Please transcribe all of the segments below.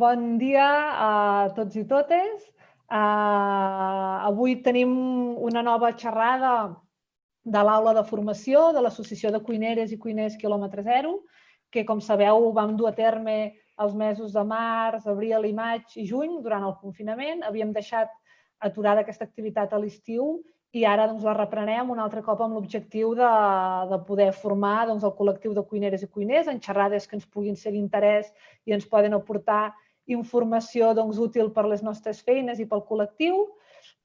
Bon dia a tots i totes. Avui tenim una nova xerrada de l'aula de formació de l'Associació de Cuineres i Cuiners Quilòmetre Zero, que, com sabeu, vam dur a terme els mesos de març, abril i maig i juny durant el confinament. Havíem deixat aturada aquesta activitat a l'estiu i ara la reprenem un altre cop amb l'objectiu de poder formar el col·lectiu de cuineres i cuiners en xerrades que ens puguin ser d'interès i ens poden aportar informació útil per les nostres feines i pel col·lectiu.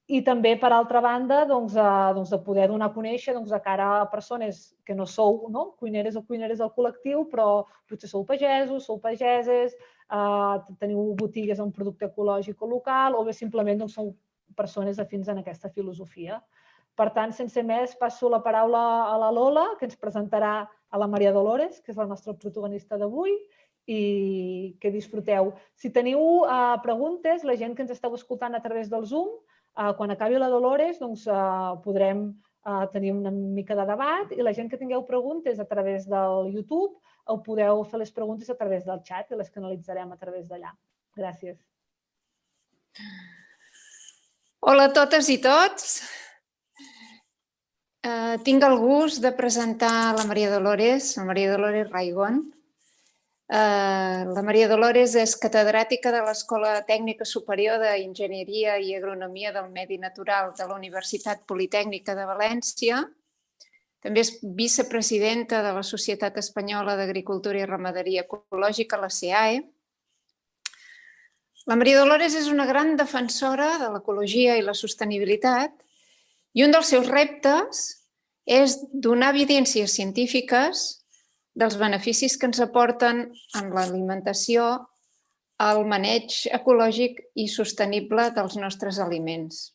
I també, per altra banda, de poder donar a conèixer de cara a persones que no sou cuineres o cuineres del col·lectiu, però potser sou pagesos, sou pageses, teniu botigues amb producte ecològic o local, o bé simplement sou persones afins en aquesta filosofia. Per tant, sense més, passo la paraula a la Lola, que ens presentarà a la Maria Dolores, que és la nostra protagonista d'avui, i que disfruteu. Si teniu preguntes, la gent que ens esteu escoltant a través del Zoom, quan acabi la Dolores podrem tenir una mica de debat i la gent que tingueu preguntes a través del YouTube podeu fer les preguntes a través del xat i les canalitzarem a través d'allà. Gràcies. Hola a totes i tots. Tinc el gust de presentar la Maria Dolores Raigón. La Maria Dolores és catedràtica de l'Escola Tècnica Superior d'Enginyeria i Agronomia del Medi Natural de la Universitat Politècnica de València. També és vicepresidenta de la Societat Espanyola d'Agricultura i Ramaderia Ecològica, la SEAE. La Maria Dolores és una gran defensora de l'ecologia i la sostenibilitat i un dels seus reptes és donar evidències científiques dels beneficis que ens aporten en l'alimentació el maneig ecològic i sostenible dels nostres aliments.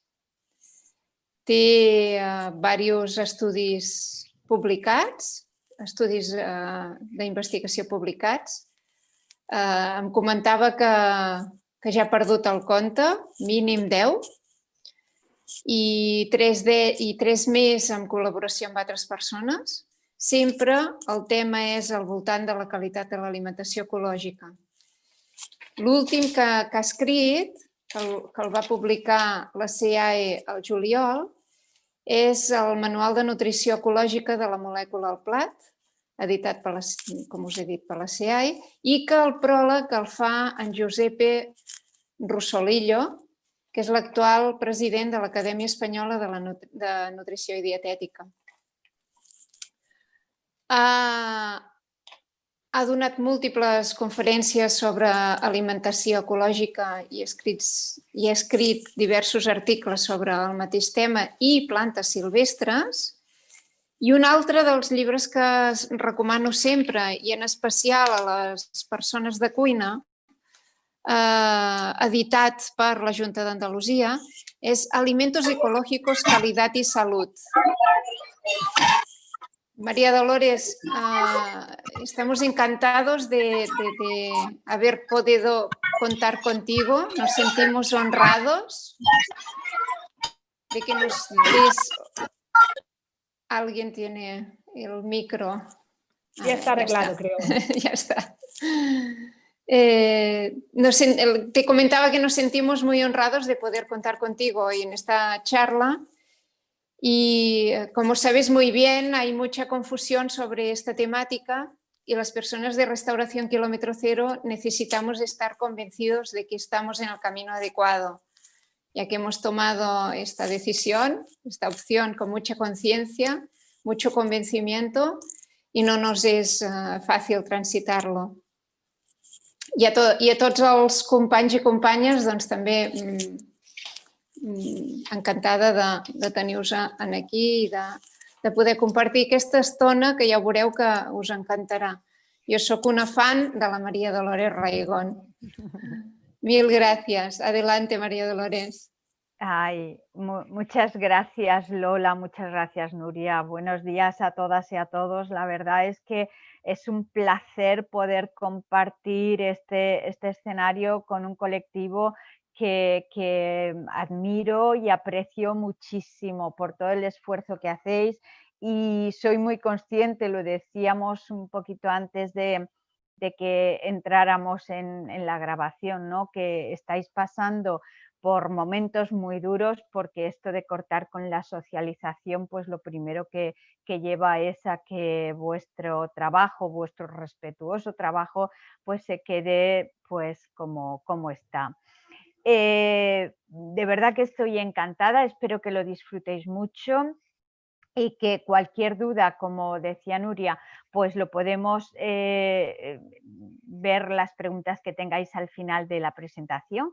Té diversos estudis publicats, estudis d'investigació publicats. Em comentava que ja ha perdut el compte, mínim 10, i 3 més en col·laboració amb altres persones. Sempre el tema és al voltant de la qualitat de l'alimentació ecològica. L'últim que ha escrit, que el va publicar la SEAE al juliol, és el Manual de Nutrició Ecològica de la molècula al plat, editat, com us he dit, per la SEAE, i que el pròleg el fa en Giuseppe Russolillo, que és l'actual president de l'Acadèmia Espanyola de Nutrició i Dietètica. Ha donat múltiples conferències sobre alimentació ecològica i ha escrit diversos articles sobre el mateix tema i plantes silvestres. I un altre dels llibres que recomano sempre, i en especial a les persones de cuina, editat per la Junta d'Andalusia, es Alimentos Ecológicos, Calidad y Salud. María Dolores, estamos encantados de haber podido contar contigo. Nos sentimos honrados de que nos des... Alguien tiene el micro. Ya está arreglado, creo. Ya está. Te comentaba que nos sentimos muy honrados de poder contar contigo hoy en esta charla y como sabes muy bien hay mucha confusión sobre esta temática y las personas de Restauración Kilómetro Cero necesitamos estar convencidos de que estamos en el camino adecuado, ya que hemos tomado esta decisión, esta opción con mucha conciencia, mucho convencimiento y no nos es fàcil transitar-lo. I a tots els companys i companyes també encantada de tenir-vos aquí i de poder compartir aquesta estona que ja veureu que us encantarà. Jo soc una fan de la María Dolores Raigón. Mil gracias. Adelante, María Dolores. Muchas gracias, Lola. Muchas gracias, Nuria. Buenos días a todas y a todos. La verdad es que es un placer poder compartir este escenario con un colectivo que admiro y aprecio muchísimo por todo el esfuerzo que hacéis y soy muy consciente, lo decíamos un poquito antes de que entráramos en la grabación, ¿no? Que estáis pasando por momentos muy duros, porque esto de cortar con la socialización, pues lo primero que lleva es a que vuestro trabajo, vuestro respetuoso trabajo, pues se quede pues como está. De verdad que estoy encantada, espero que lo disfrutéis mucho y que cualquier duda, como decía Nuria, pues lo podemos ver las preguntas que tengáis al final de la presentación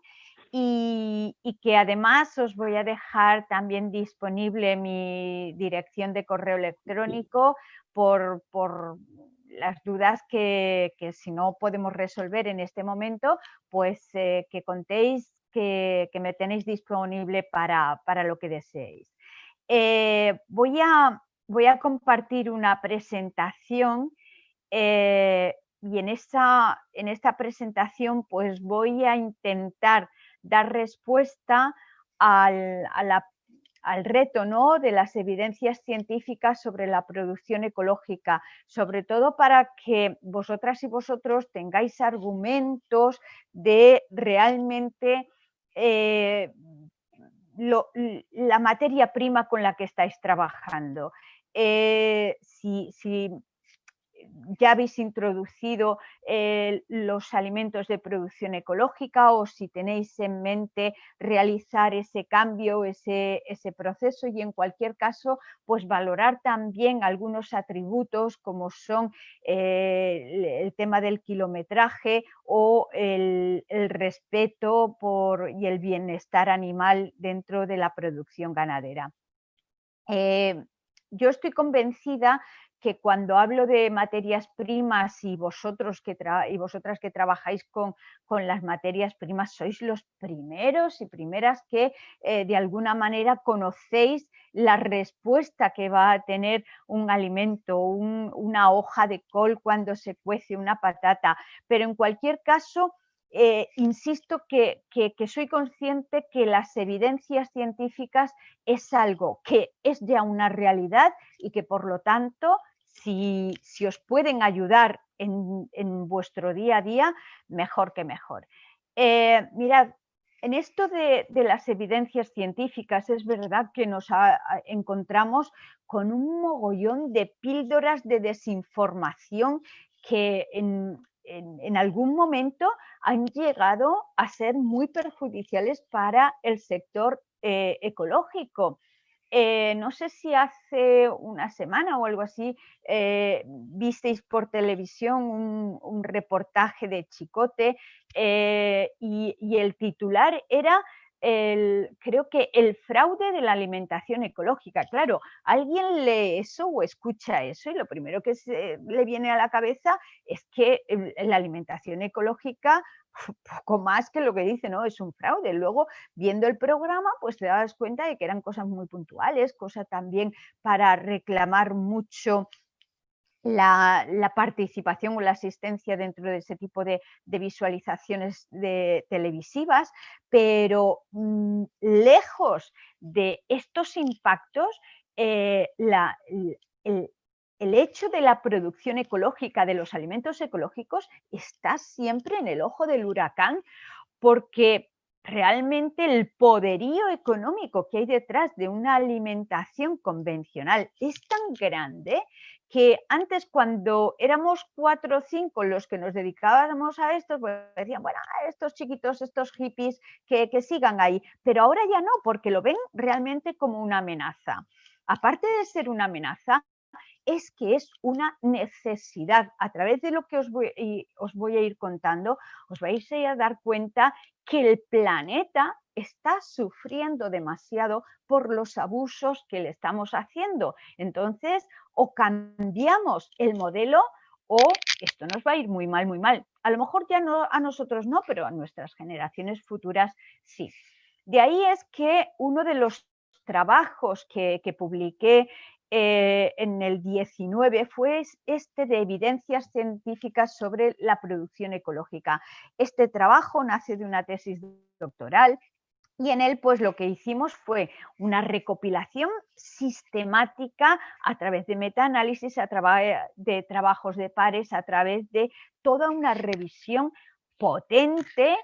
y que además os voy a dejar también disponible mi dirección de correo electrónico por las dudas que si no podemos resolver en este momento, pues que contéis que me tenéis disponible para lo que deseéis. Voy a compartir una presentación y en esta presentación pues voy a intentar dar respuesta al reto, ¿no?, de las evidencias científicas sobre la producción ecológica, sobre todo para que vosotras y vosotros tengáis argumentos de realmente la materia prima con la que estáis trabajando. Si ya habéis introducido los alimentos de producción ecológica o si tenéis en mente realizar ese cambio, ese proceso, y en cualquier caso, pues valorar también algunos atributos como son el tema del kilometraje o el respeto y el bienestar animal dentro de la producción ganadera. Yo estoy convencida que cuando hablo de materias primas y vosotras que trabajáis con las materias primas, sois los primeros y primeras que de alguna manera conocéis la respuesta que va a tener un alimento, una hoja de col cuando se cuece una patata, pero en cualquier caso insisto que soy consciente que las evidencias científicas es algo que es ya una realidad y que por lo tanto si os pueden ayudar en vuestro día a día, mejor que mejor. Mirad, en esto de las evidencias científicas es verdad que nos encontramos con un mogollón de píldoras de desinformación que en algún momento han llegado a ser muy perjudiciales para el sector ecológico. No sé si hace una semana o algo así visteis por televisión un reportaje de Chicote y el titular era creo que el fraude de la alimentación ecológica. Claro, alguien lee eso o escucha eso y lo primero que le viene a la cabeza es que la alimentación ecológica, poco más que lo que dice, ¿no?, es un fraude. Luego, viendo el programa, pues te das cuenta de que eran cosas muy puntuales, cosas también para reclamar mucho la participación o la asistencia dentro de ese tipo de visualizaciones televisivas, pero lejos de estos impactos, el hecho de la producción ecológica, de los alimentos ecológicos, está siempre en el ojo del huracán, porque realmente el poderío económico que hay detrás de una alimentación convencional es tan grande que antes, cuando éramos 4 o 5 los que nos dedicábamos a esto, pues decían, bueno, estos chiquitos, estos hippies, que sigan ahí. Pero ahora ya no, porque lo ven realmente como una amenaza. Aparte de ser una amenaza, es que es una necesidad. A través de lo que os voy a ir contando, os vais a dar cuenta que el planeta está sufriendo demasiado por los abusos que le estamos haciendo. Entonces, o cambiamos el modelo o esto nos va a ir muy mal, muy mal. A lo mejor ya no, a nosotros no, pero a nuestras generaciones futuras sí. De ahí es que uno de los trabajos que publiqué en el 19 fue este de evidencias científicas sobre la producción ecológica. Este trabajo nace de una tesis doctoral Y en él, pues lo que hicimos fue una recopilación sistemática a través de metaanálisis, a través de trabajos de pares, a través de toda una revisión potente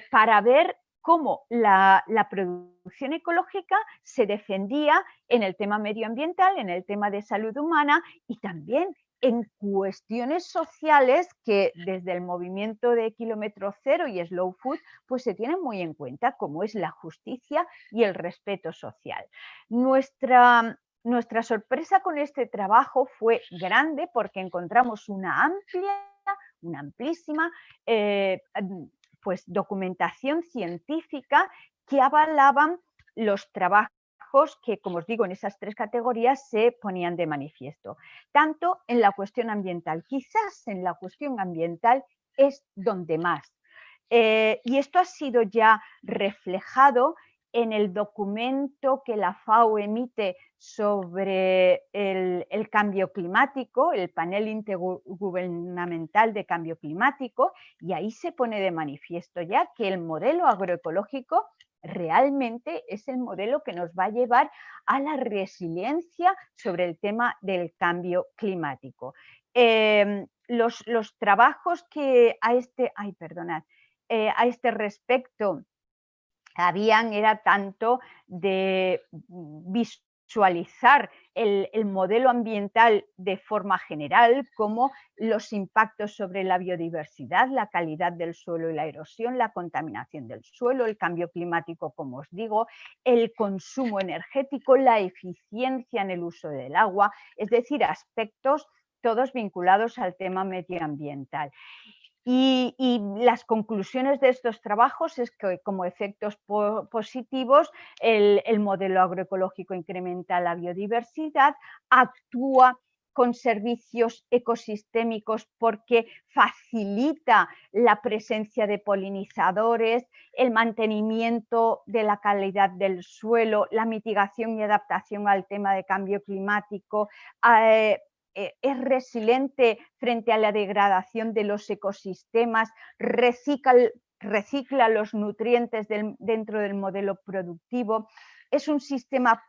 para ver cómo la producción ecológica se defendía en el tema medioambiental, en el tema de salud humana y también en cuestiones sociales que desde el movimiento de kilómetro cero y Slow Food pues se tienen muy en cuenta, como es la justicia y el respeto social. Nuestra sorpresa con este trabajo fue grande porque encontramos una amplísima pues documentación científica que avalaban los trabajos que, como os digo, en esas tres categorías se ponían de manifiesto, tanto en la cuestión ambiental. Quizás en la cuestión ambiental es donde más. Y esto ha sido ya reflejado en el documento que la FAO emite sobre el cambio climático, el panel intergubernamental de cambio climático, y ahí se pone de manifiesto ya que el modelo agroecológico realmente es el modelo que nos va a llevar a la resiliencia sobre el tema del cambio climático. Los trabajos que a este respecto era tanto de visualizar el modelo ambiental de forma general, como los impactos sobre la biodiversidad, la calidad del suelo y la erosión, la contaminación del suelo, el cambio climático, como os digo, el consumo energético, la eficiencia en el uso del agua, es decir, aspectos todos vinculados al tema medioambiental. Y las conclusiones de estos trabajos es que como efectos positivos el modelo agroecológico incrementa la biodiversidad, actúa con servicios ecosistémicos porque facilita la presencia de polinizadores, el mantenimiento de la calidad del suelo, la mitigación y adaptación al tema de cambio climático, es resiliente frente a la degradación de los ecosistemas, recicla los nutrientes dentro del modelo productivo, es un sistema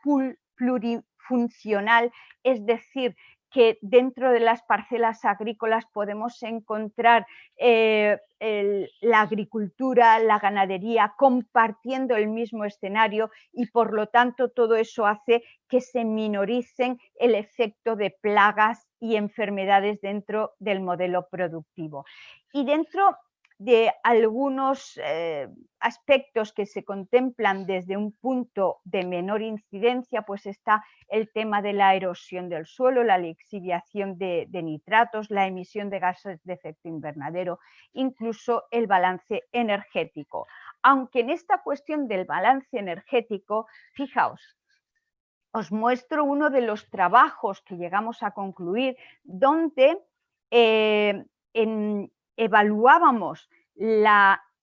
plurifuncional, es decir, que dentro de las parcelas agrícolas podemos encontrar la agricultura, la ganadería compartiendo el mismo escenario y por lo tanto todo eso hace que se minoricen el efecto de plagas y enfermedades dentro del modelo productivo. Y dentro de algunos aspectos que se contemplan desde un punto de menor incidencia, pues está el tema de la erosión del suelo, la lixiviación de nitratos, la emisión de gases de efecto invernadero, incluso el balance energético. Aunque en esta cuestión del balance energético, fijaos, os muestro uno de los trabajos que llegamos a concluir donde evaluábamos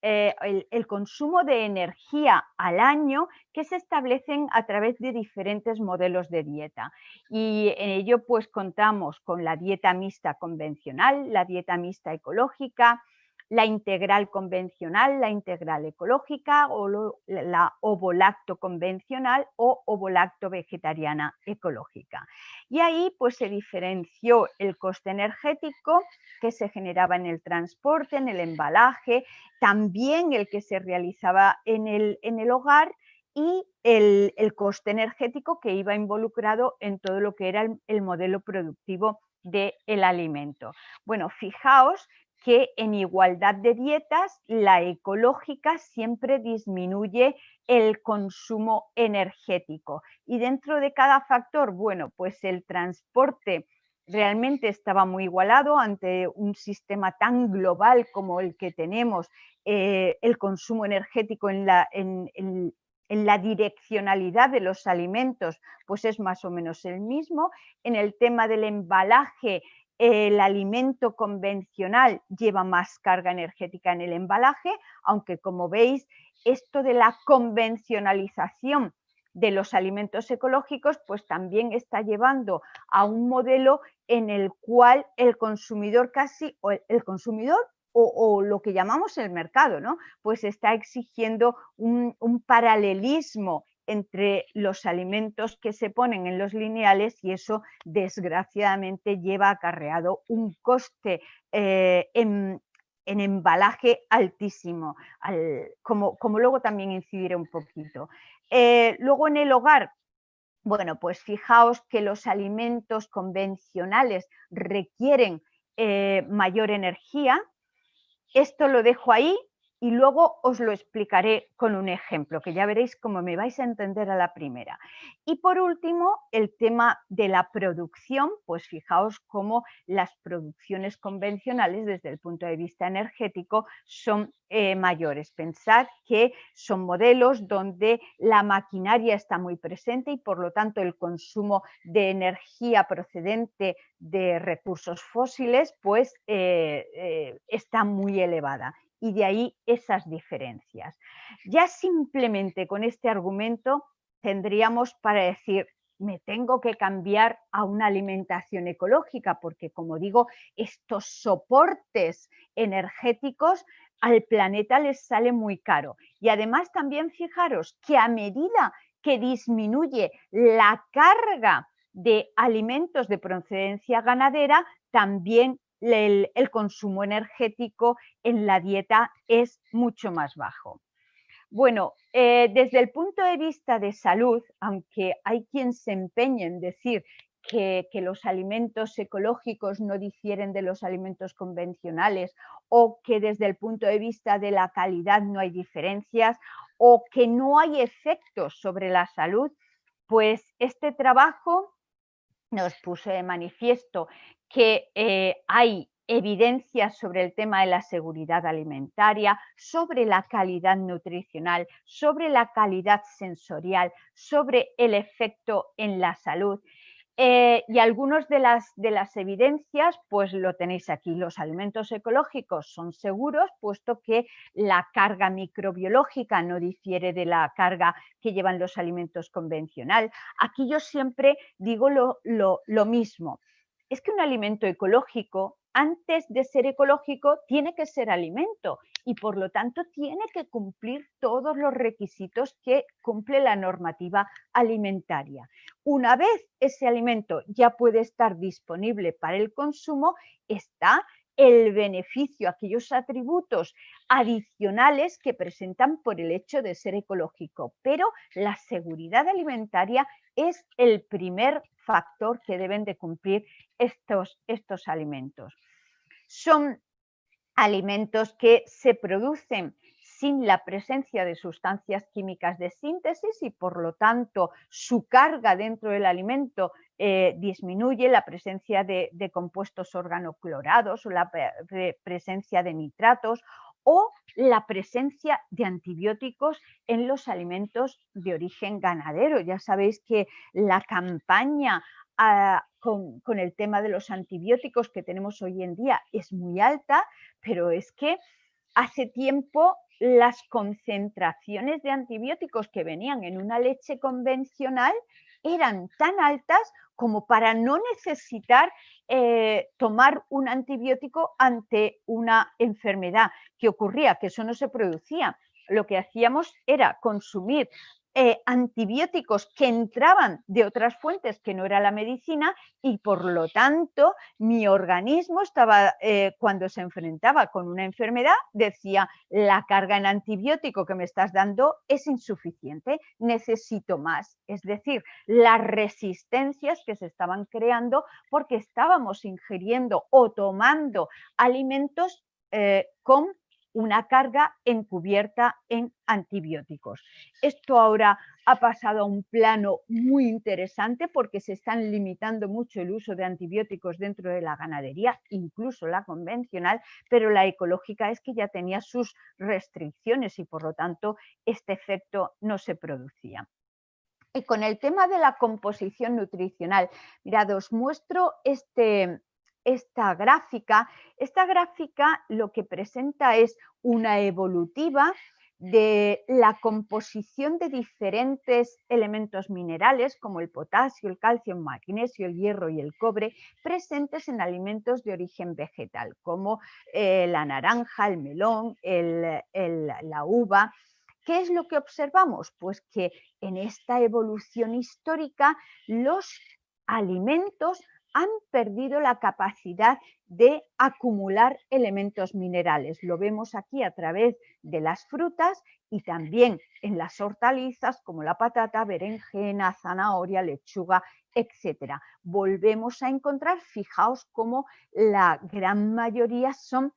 el consumo de energía al año que se establecen a través de diferentes modelos de dieta. Y en ello pues contamos con la dieta mixta convencional, la dieta mixta ecológica, la integral convencional, la integral ecológica o la ovolacto convencional o ovolacto vegetariana ecológica. Y ahí pues se diferenció el coste energético que se generaba en el transporte, en el embalaje, también el que se realizaba en el hogar y el coste energético que iba involucrado en todo lo que era el modelo productivo del alimento. Bueno, fijaos que en igualdad de dietas, la ecológica siempre disminuye el consumo energético. Y dentro de cada factor, bueno, pues el transporte realmente estaba muy igualado ante un sistema tan global como el que tenemos, el consumo energético en la direccionalidad de los alimentos, pues es más o menos el mismo. En el tema del embalaje, el alimento convencional lleva más carga energética en el embalaje, aunque como veis, esto de la convencionalización de los alimentos ecológicos, pues también está llevando a un modelo en el cual el consumidor o lo que llamamos el mercado, ¿no? Pues está exigiendo un paralelismo entre los alimentos que se ponen en los lineales y eso desgraciadamente lleva acarreado un coste en embalaje altísimo, como luego también incidiré un poquito. Luego en el hogar, bueno, pues fijaos que los alimentos convencionales requieren mayor energía. Esto lo dejo ahí y luego os lo explicaré con un ejemplo, que ya veréis cómo me vais a entender a la primera. Y por último, el tema de la producción, pues fijaos cómo las producciones convencionales desde el punto de vista energético son mayores. Pensad que son modelos donde la maquinaria está muy presente y por lo tanto el consumo de energía procedente de recursos fósiles pues está muy elevada y de ahí esas diferencias. Ya simplemente con este argumento tendríamos para decir, me tengo que cambiar a una alimentación ecológica porque, como digo, estos soportes energéticos al planeta les sale muy caro. Y además también fijaros que a medida que disminuye la carga de alimentos de procedencia ganadera, también el consumo energético en la dieta es mucho más bajo. Bueno, desde el punto de vista de salud, aunque hay quien se empeñe en decir que los alimentos ecológicos no difieren de los alimentos convencionales o que desde el punto de vista de la calidad no hay diferencias o que no hay efectos sobre la salud, pues este trabajo nos puso de manifiesto que hay evidencias sobre el tema de la seguridad alimentaria, sobre la calidad nutricional, sobre la calidad sensorial, sobre el efecto en la salud. Y algunas de las evidencias, pues lo tenéis aquí. Los alimentos ecológicos son seguros, puesto que la carga microbiológica no difiere de la carga que llevan los alimentos convencionales. Aquí yo siempre digo lo mismo. Es que un alimento ecológico, antes de ser ecológico, tiene que ser alimento y por lo tanto tiene que cumplir todos los requisitos que cumple la normativa alimentaria. Una vez ese alimento ya puede estar disponible para el consumo, está el beneficio, aquellos atributos adicionales que presentan por el hecho de ser ecológico. Pero la seguridad alimentaria es el primer factor que deben de cumplir estos alimentos. Son alimentos que se producen sin la presencia de sustancias químicas de síntesis y por lo tanto su carga dentro del alimento disminuye, la presencia de compuestos organoclorados o la presencia de nitratos o la presencia de antibióticos en los alimentos de origen ganadero. Ya sabéis que la campaña con el tema de los antibióticos que tenemos hoy en día es muy alta, pero es que hace tiempo las concentraciones de antibióticos que venían en una leche convencional eran tan altas como para no necesitar tomar un antibiótico ante una enfermedad. ¿Qué ocurría? Que eso no se producía. Lo que hacíamos era consumir antibióticos que entraban de otras fuentes que no era la medicina y por lo tanto mi organismo estaba, cuando se enfrentaba con una enfermedad, decía la carga en antibiótico que me estás dando es insuficiente, necesito más. Es decir, las resistencias que se estaban creando porque estábamos ingiriendo o tomando alimentos con una carga encubierta en antibióticos. Esto ahora ha pasado a un plano muy interesante porque se están limitando mucho el uso de antibióticos dentro de la ganadería, incluso la convencional, pero la ecológica es que ya tenía sus restricciones y por lo tanto este efecto no se producía. Y con el tema de la composición nutricional, mirad, os muestro esta gráfica. Esta gráfica lo que presenta es una evolutiva de la composición de diferentes elementos minerales como el potasio, el calcio, el magnesio, el hierro y el cobre presentes en alimentos de origen vegetal como la naranja, el melón, la uva. ¿Qué es lo que observamos? Pues que en esta evolución histórica los alimentos han perdido la capacidad de acumular elementos minerales. Lo vemos aquí a través de las frutas y también en las hortalizas como la patata, berenjena, zanahoria, lechuga, etc. Volvemos a encontrar, fijaos cómo la gran mayoría son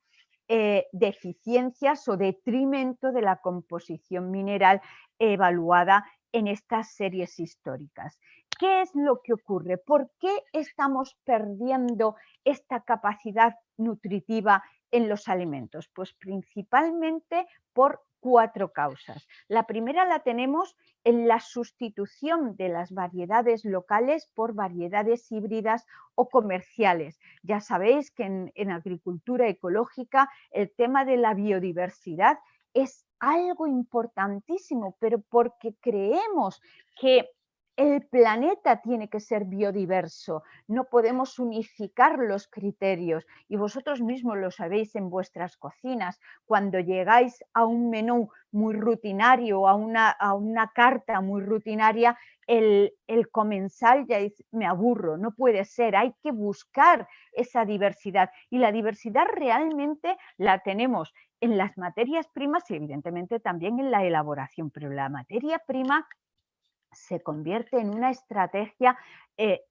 deficiencias o detrimento de la composición mineral evaluada en estas series históricas. ¿Qué es lo que ocurre? ¿Por qué estamos perdiendo esta capacidad nutritiva en los alimentos? Pues principalmente por 4 causas. La primera la tenemos en la sustitución de las variedades locales por variedades híbridas o comerciales. Ya sabéis que en agricultura ecológica el tema de la biodiversidad es algo importantísimo, pero porque creemos que el planeta tiene que ser biodiverso, no podemos unificar los criterios y vosotros mismos lo sabéis en vuestras cocinas. Cuando llegáis a un menú muy rutinario, a una carta muy rutinaria, el comensal ya dice, me aburro, no puede ser, hay que buscar esa diversidad y la diversidad realmente la tenemos en las materias primas y evidentemente también en la elaboración, pero la materia prima se convierte en una estrategia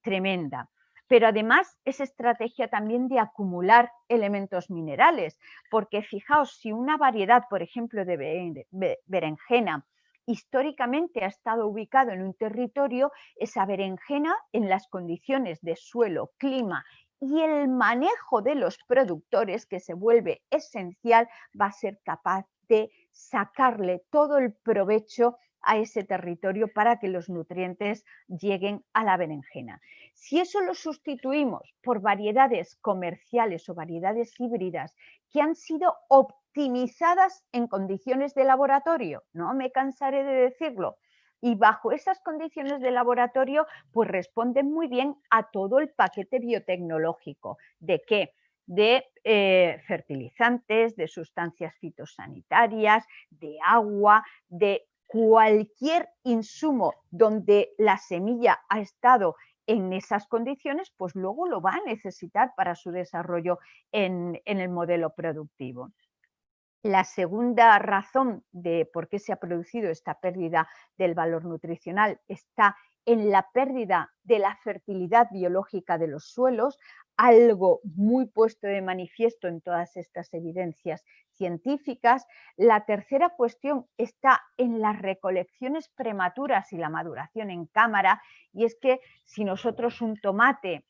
tremenda. Pero además es estrategia también de acumular elementos minerales, porque fijaos, si una variedad, por ejemplo, de berenjena, históricamente ha estado ubicado en un territorio, esa berenjena en las condiciones de suelo, clima y el manejo de los productores, que se vuelve esencial, va a ser capaz de sacarle todo el provecho a ese territorio para que los nutrientes lleguen a la berenjena. Si eso lo sustituimos por variedades comerciales o variedades híbridas que han sido optimizadas en condiciones de laboratorio, no me cansaré de decirlo, y bajo esas condiciones de laboratorio pues responden muy bien a todo el paquete biotecnológico. ¿De qué? De fertilizantes, de sustancias fitosanitarias, de agua, de cualquier insumo donde la semilla ha estado en esas condiciones, pues luego lo va a necesitar para su desarrollo en el modelo productivo. La segunda razón de por qué se ha producido esta pérdida del valor nutricional está en la pérdida de la fertilidad biológica de los suelos, algo muy puesto de manifiesto en todas estas evidencias científicas. La tercera cuestión está en las recolecciones prematuras y la maduración en cámara, y es que si nosotros un tomate,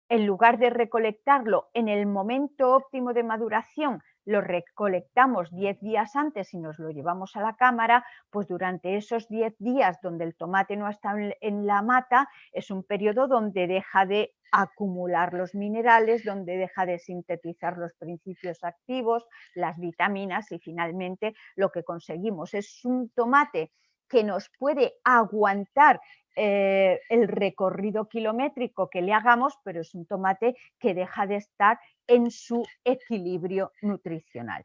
en lugar de recolectarlo en el momento óptimo de maduración, lo recolectamos 10 días antes y nos lo llevamos a la cámara, pues durante esos 10 días donde el tomate no está en la mata, es un periodo donde deja de acumular los minerales, donde deja de sintetizar los principios activos, las vitaminas y finalmente lo que conseguimos es un tomate que nos puede aguantar el recorrido kilométrico que le hagamos, pero es un tomate que deja de estar en su equilibrio nutricional.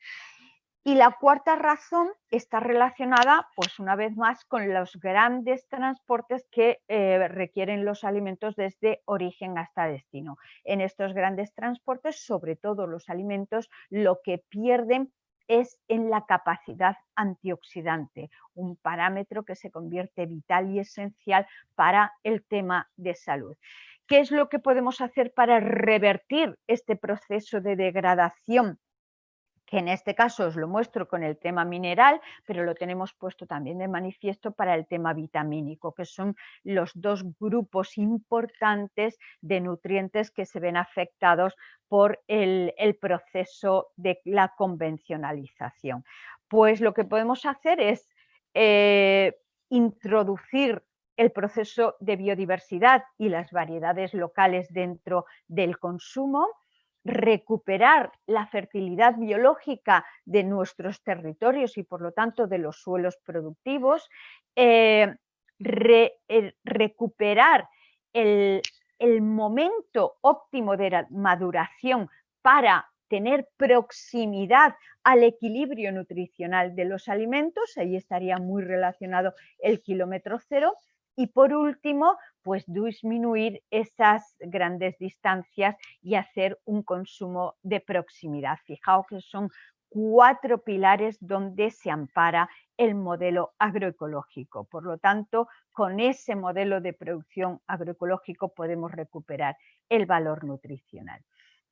Y la cuarta razón está relacionada, pues una vez más, con los grandes transportes que requieren los alimentos desde origen hasta destino. En estos grandes transportes, sobre todo los alimentos, lo que pierden es en la capacidad antioxidante, un parámetro que se convierte vital y esencial para el tema de salud. ¿Qué es lo que podemos hacer para revertir este proceso de degradación? Que en este caso os lo muestro con el tema mineral, pero lo tenemos puesto también de manifiesto para el tema vitamínico, que son los dos grupos importantes de nutrientes que se ven afectados por el proceso de la convencionalización. Pues lo que podemos hacer es introducir el proceso de biodiversidad y las variedades locales dentro del consumo, recuperar la fertilidad biológica de nuestros territorios y por lo tanto de los suelos productivos, recuperar el momento óptimo de maduración para tener proximidad al equilibrio nutricional de los alimentos, ahí estaría muy relacionado el kilómetro cero. Y por último, pues disminuir esas grandes distancias y hacer un consumo de proximidad. Fijaos que son 4 pilares donde se ampara el modelo agroecológico. Por lo tanto, con ese modelo de producción agroecológico podemos recuperar el valor nutricional.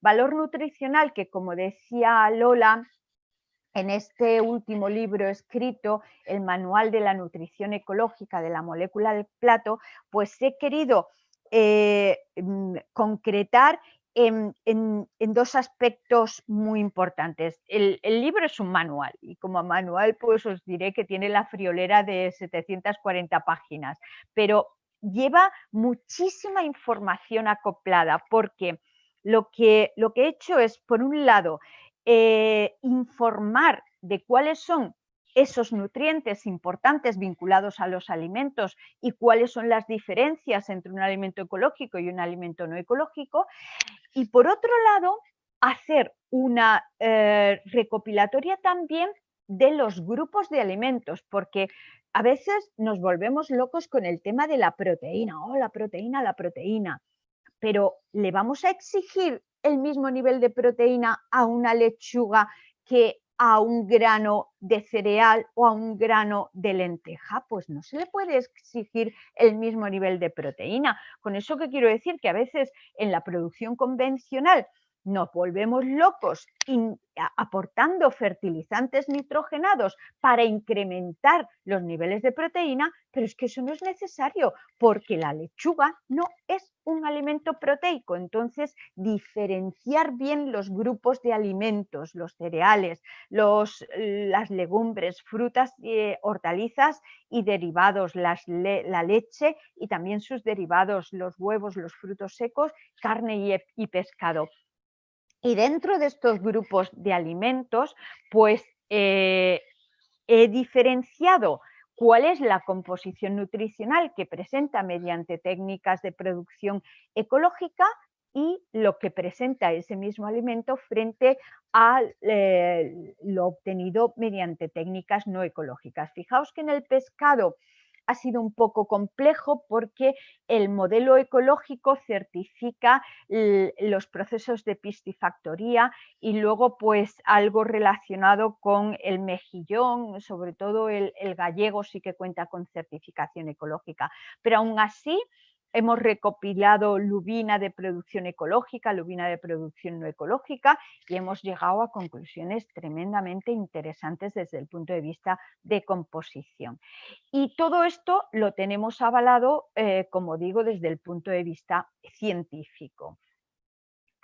Valor nutricional que, como decía Lola, en este último libro escrito, el Manual de la Nutrición Ecológica de la Molécula del Plato, pues he querido concretar en 2 aspectos muy importantes. El libro es un manual y como manual pues os diré que tiene la friolera de 740 páginas, pero lleva muchísima información acoplada porque lo que he hecho es, por un lado, informar de cuáles son esos nutrientes importantes vinculados a los alimentos y cuáles son las diferencias entre un alimento ecológico y un alimento no ecológico. Y por otro lado, hacer una recopilatoria también de los grupos de alimentos, porque a veces nos volvemos locos con el tema de la proteína. Oh, la proteína. Pero ¿le vamos a exigir el mismo nivel de proteína a una lechuga que a un grano de cereal o a un grano de lenteja? Pues no se le puede exigir el mismo nivel de proteína. Con eso, ¿qué quiero decir? Que a veces en la producción convencional nos volvemos locos aportando fertilizantes nitrogenados para incrementar los niveles de proteína, pero es que eso no es necesario porque la lechuga no es un alimento proteico. Entonces, diferenciar bien los grupos de alimentos, los cereales, las legumbres, frutas, hortalizas y derivados, la leche y también sus derivados, los huevos, los frutos secos, carne y pescado. Y dentro de estos grupos de alimentos, pues he diferenciado cuál es la composición nutricional que presenta mediante técnicas de producción ecológica y lo que presenta ese mismo alimento frente a lo obtenido mediante técnicas no ecológicas. Fijaos que en el pescado ha sido un poco complejo porque el modelo ecológico certifica los procesos de piscifactoría y luego pues algo relacionado con el mejillón, sobre todo el gallego sí que cuenta con certificación ecológica, pero aún así hemos recopilado lubina de producción ecológica, lubina de producción no ecológica y hemos llegado a conclusiones tremendamente interesantes desde el punto de vista de composición. Y todo esto lo tenemos avalado, como digo, desde el punto de vista científico.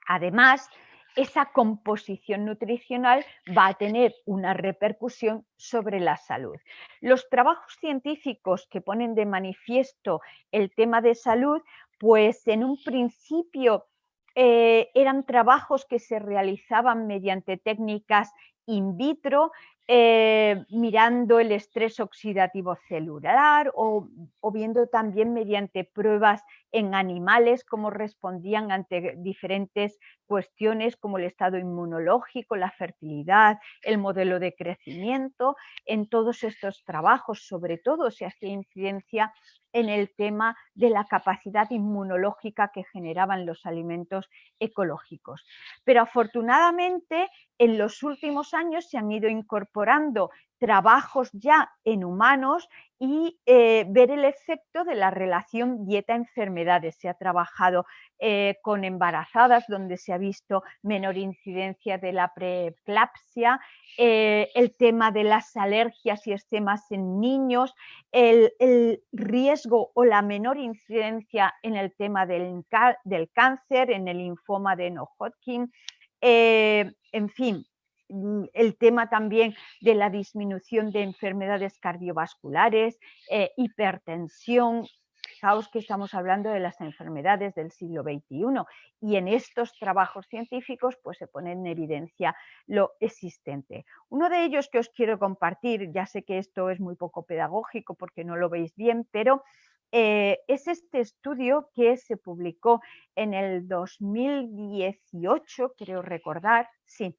Además, esa composición nutricional va a tener una repercusión sobre la salud. Los trabajos científicos que ponen de manifiesto el tema de salud, pues en un principio eran trabajos que se realizaban mediante técnicas in vitro, mirando el estrés oxidativo celular o viendo también mediante pruebas en animales cómo respondían ante diferentes cuestiones como el estado inmunológico, la fertilidad, el modelo de crecimiento. En todos estos trabajos, sobre todo, se hacía incidencia en el tema de la capacidad inmunológica que generaban los alimentos ecológicos. Pero afortunadamente, en los últimos años se han ido incorporando trabajos ya en humanos y ver el efecto de la relación dieta-enfermedades. Se ha trabajado con embarazadas donde se ha visto menor incidencia de la preeclampsia, el tema de las alergias y eczemas en niños, el riesgo o la menor incidencia en el tema del cáncer, en el linfoma de No-Hodgkin, en fin, el tema también de la disminución de enfermedades cardiovasculares, hipertensión, fijaos que estamos hablando de las enfermedades del siglo XXI y en estos trabajos científicos pues se pone en evidencia lo existente. Uno de ellos que os quiero compartir, ya sé que esto es muy poco pedagógico porque no lo veis bien, pero es este estudio que se publicó en el 2018, creo recordar, sí.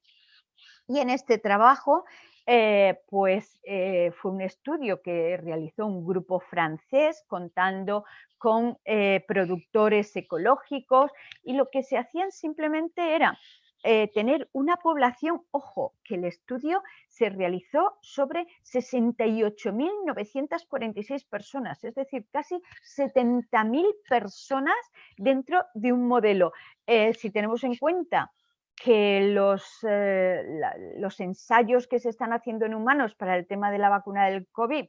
Y en este trabajo, fue un estudio que realizó un grupo francés contando con productores ecológicos y lo que se hacían simplemente era tener una población, ojo, que el estudio se realizó sobre 68.946 personas, es decir, casi 70.000 personas dentro de un modelo. Si tenemos en cuenta que los ensayos que se están haciendo en humanos para el tema de la vacuna del COVID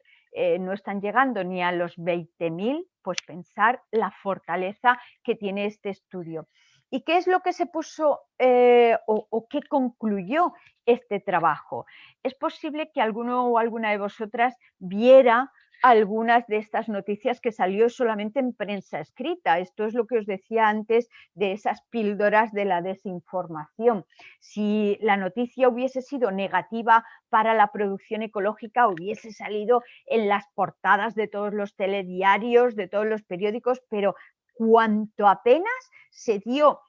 no están llegando ni a los 20.000, pues pensar la fortaleza que tiene este estudio. ¿Y qué es lo que se puso o qué concluyó este trabajo? Es posible que alguno o alguna de vosotras viera algunas de estas noticias que salió solamente en prensa escrita. Esto es lo que os decía antes de esas píldoras de la desinformación. Si la noticia hubiese sido negativa para la producción ecológica, hubiese salido en las portadas de todos los telediarios, de todos los periódicos, pero cuanto apenas se dio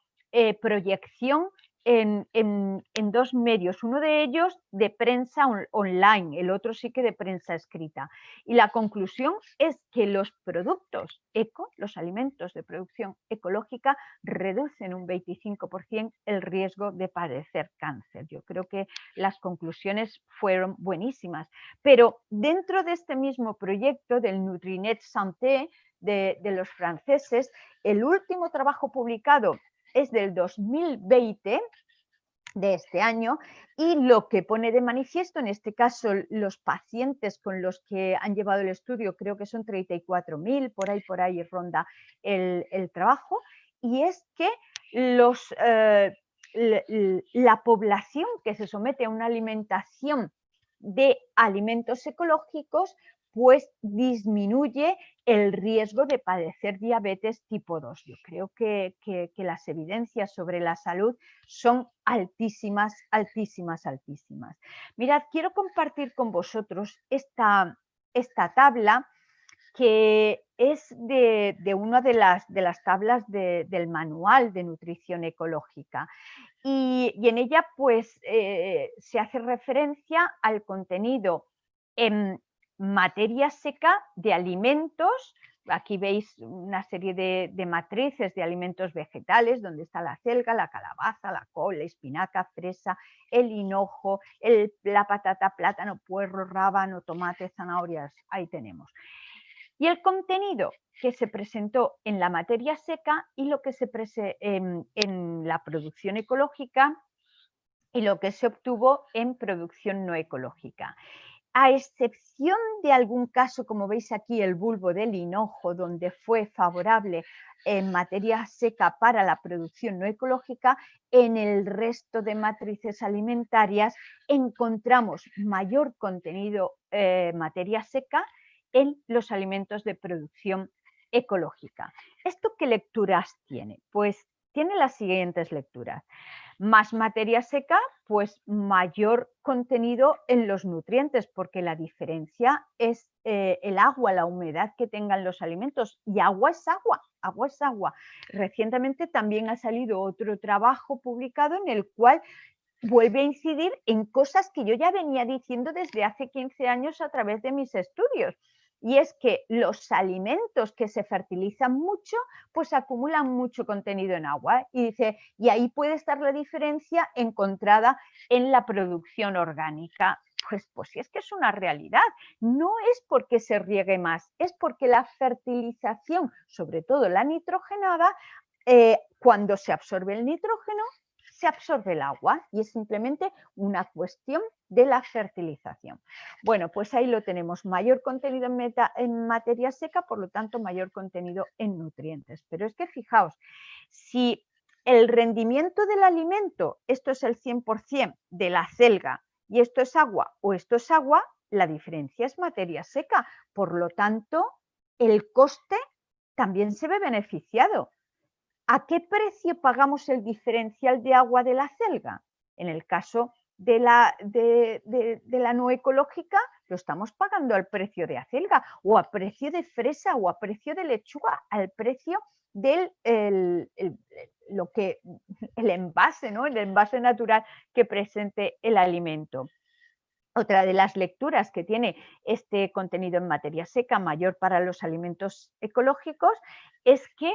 proyección en dos medios, uno de ellos de prensa online, el otro sí que de prensa escrita. Y la conclusión es que los productos eco, los alimentos de producción ecológica, reducen un 25% el riesgo de padecer cáncer. Yo creo que las conclusiones fueron buenísimas. Pero dentro de este mismo proyecto del Nutrinet Santé de los franceses, el último trabajo publicado es del 2020, de este año, y lo que pone de manifiesto, en este caso los pacientes con los que han llevado el estudio, creo que son 34.000, por ahí ronda el trabajo, y es que la población que se somete a una alimentación de alimentos ecológicos pues disminuye el riesgo de padecer diabetes tipo 2. Yo creo que las evidencias sobre la salud son altísimas, altísimas, altísimas. Mirad, quiero compartir con vosotros esta tabla que es de una de las tablas del manual de nutrición ecológica. Y en ella pues se hace referencia al contenido en materia seca de alimentos. Aquí veis una serie de matrices de alimentos vegetales, donde está la selga, la calabaza, la col, la espinaca, fresa, el hinojo, la patata, plátano, puerro, rábano, tomate, zanahorias, ahí tenemos. Y el contenido que se presentó en la materia seca y lo que se presentó en la producción ecológica y lo que se obtuvo en producción no ecológica. A excepción de algún caso, como veis aquí, el bulbo del hinojo, donde fue favorable en materia seca para la producción no ecológica, en el resto de matrices alimentarias encontramos mayor contenido materia seca en los alimentos de producción ecológica. ¿Esto qué lecturas tiene? Pues tiene las siguientes lecturas. Más materia seca, pues mayor contenido en los nutrientes, porque la diferencia es el agua, la humedad que tengan los alimentos, y agua es agua, agua es agua. Recientemente también ha salido otro trabajo publicado en el cual vuelve a incidir en cosas que yo ya venía diciendo desde hace 15 años a través de mis estudios. Y es que los alimentos que se fertilizan mucho, pues acumulan mucho contenido en agua. Y dice, y ahí puede estar la diferencia encontrada en la producción orgánica. Pues sí, es que es una realidad. No es porque se riegue más, es porque la fertilización, sobre todo la nitrogenada, cuando se absorbe el nitrógeno, se absorbe el agua, y es simplemente una cuestión de la fertilización. Bueno, pues ahí lo tenemos, mayor contenido en materia seca, por lo tanto mayor contenido en nutrientes. Pero es que fijaos, si el rendimiento del alimento, esto es el 100% de la selga y esto es agua o esto es agua, la diferencia es materia seca. Por lo tanto, el coste también se ve beneficiado. ¿A qué precio pagamos el diferencial de agua de la acelga? En el caso de la no ecológica, lo estamos pagando al precio de acelga, o a precio de fresa, o a precio de lechuga, al precio del envase, ¿no? El envase natural que presente el alimento. Otra de las lecturas que tiene este contenido en materia seca mayor para los alimentos ecológicos es que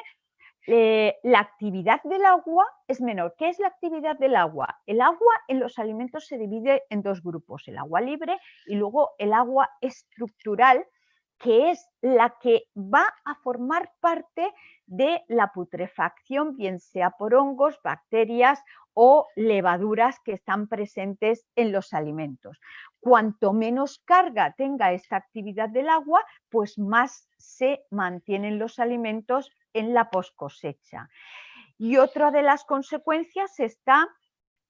la actividad del agua es menor. ¿Qué es la actividad del agua? El agua en los alimentos se divide en dos grupos, el agua libre y luego el agua estructural, que es la que va a formar parte de la putrefacción, bien sea por hongos, bacterias o levaduras que están presentes en los alimentos. Cuanto menos carga tenga esta actividad del agua, pues más se mantienen los alimentos en la poscosecha. Y otra de las consecuencias está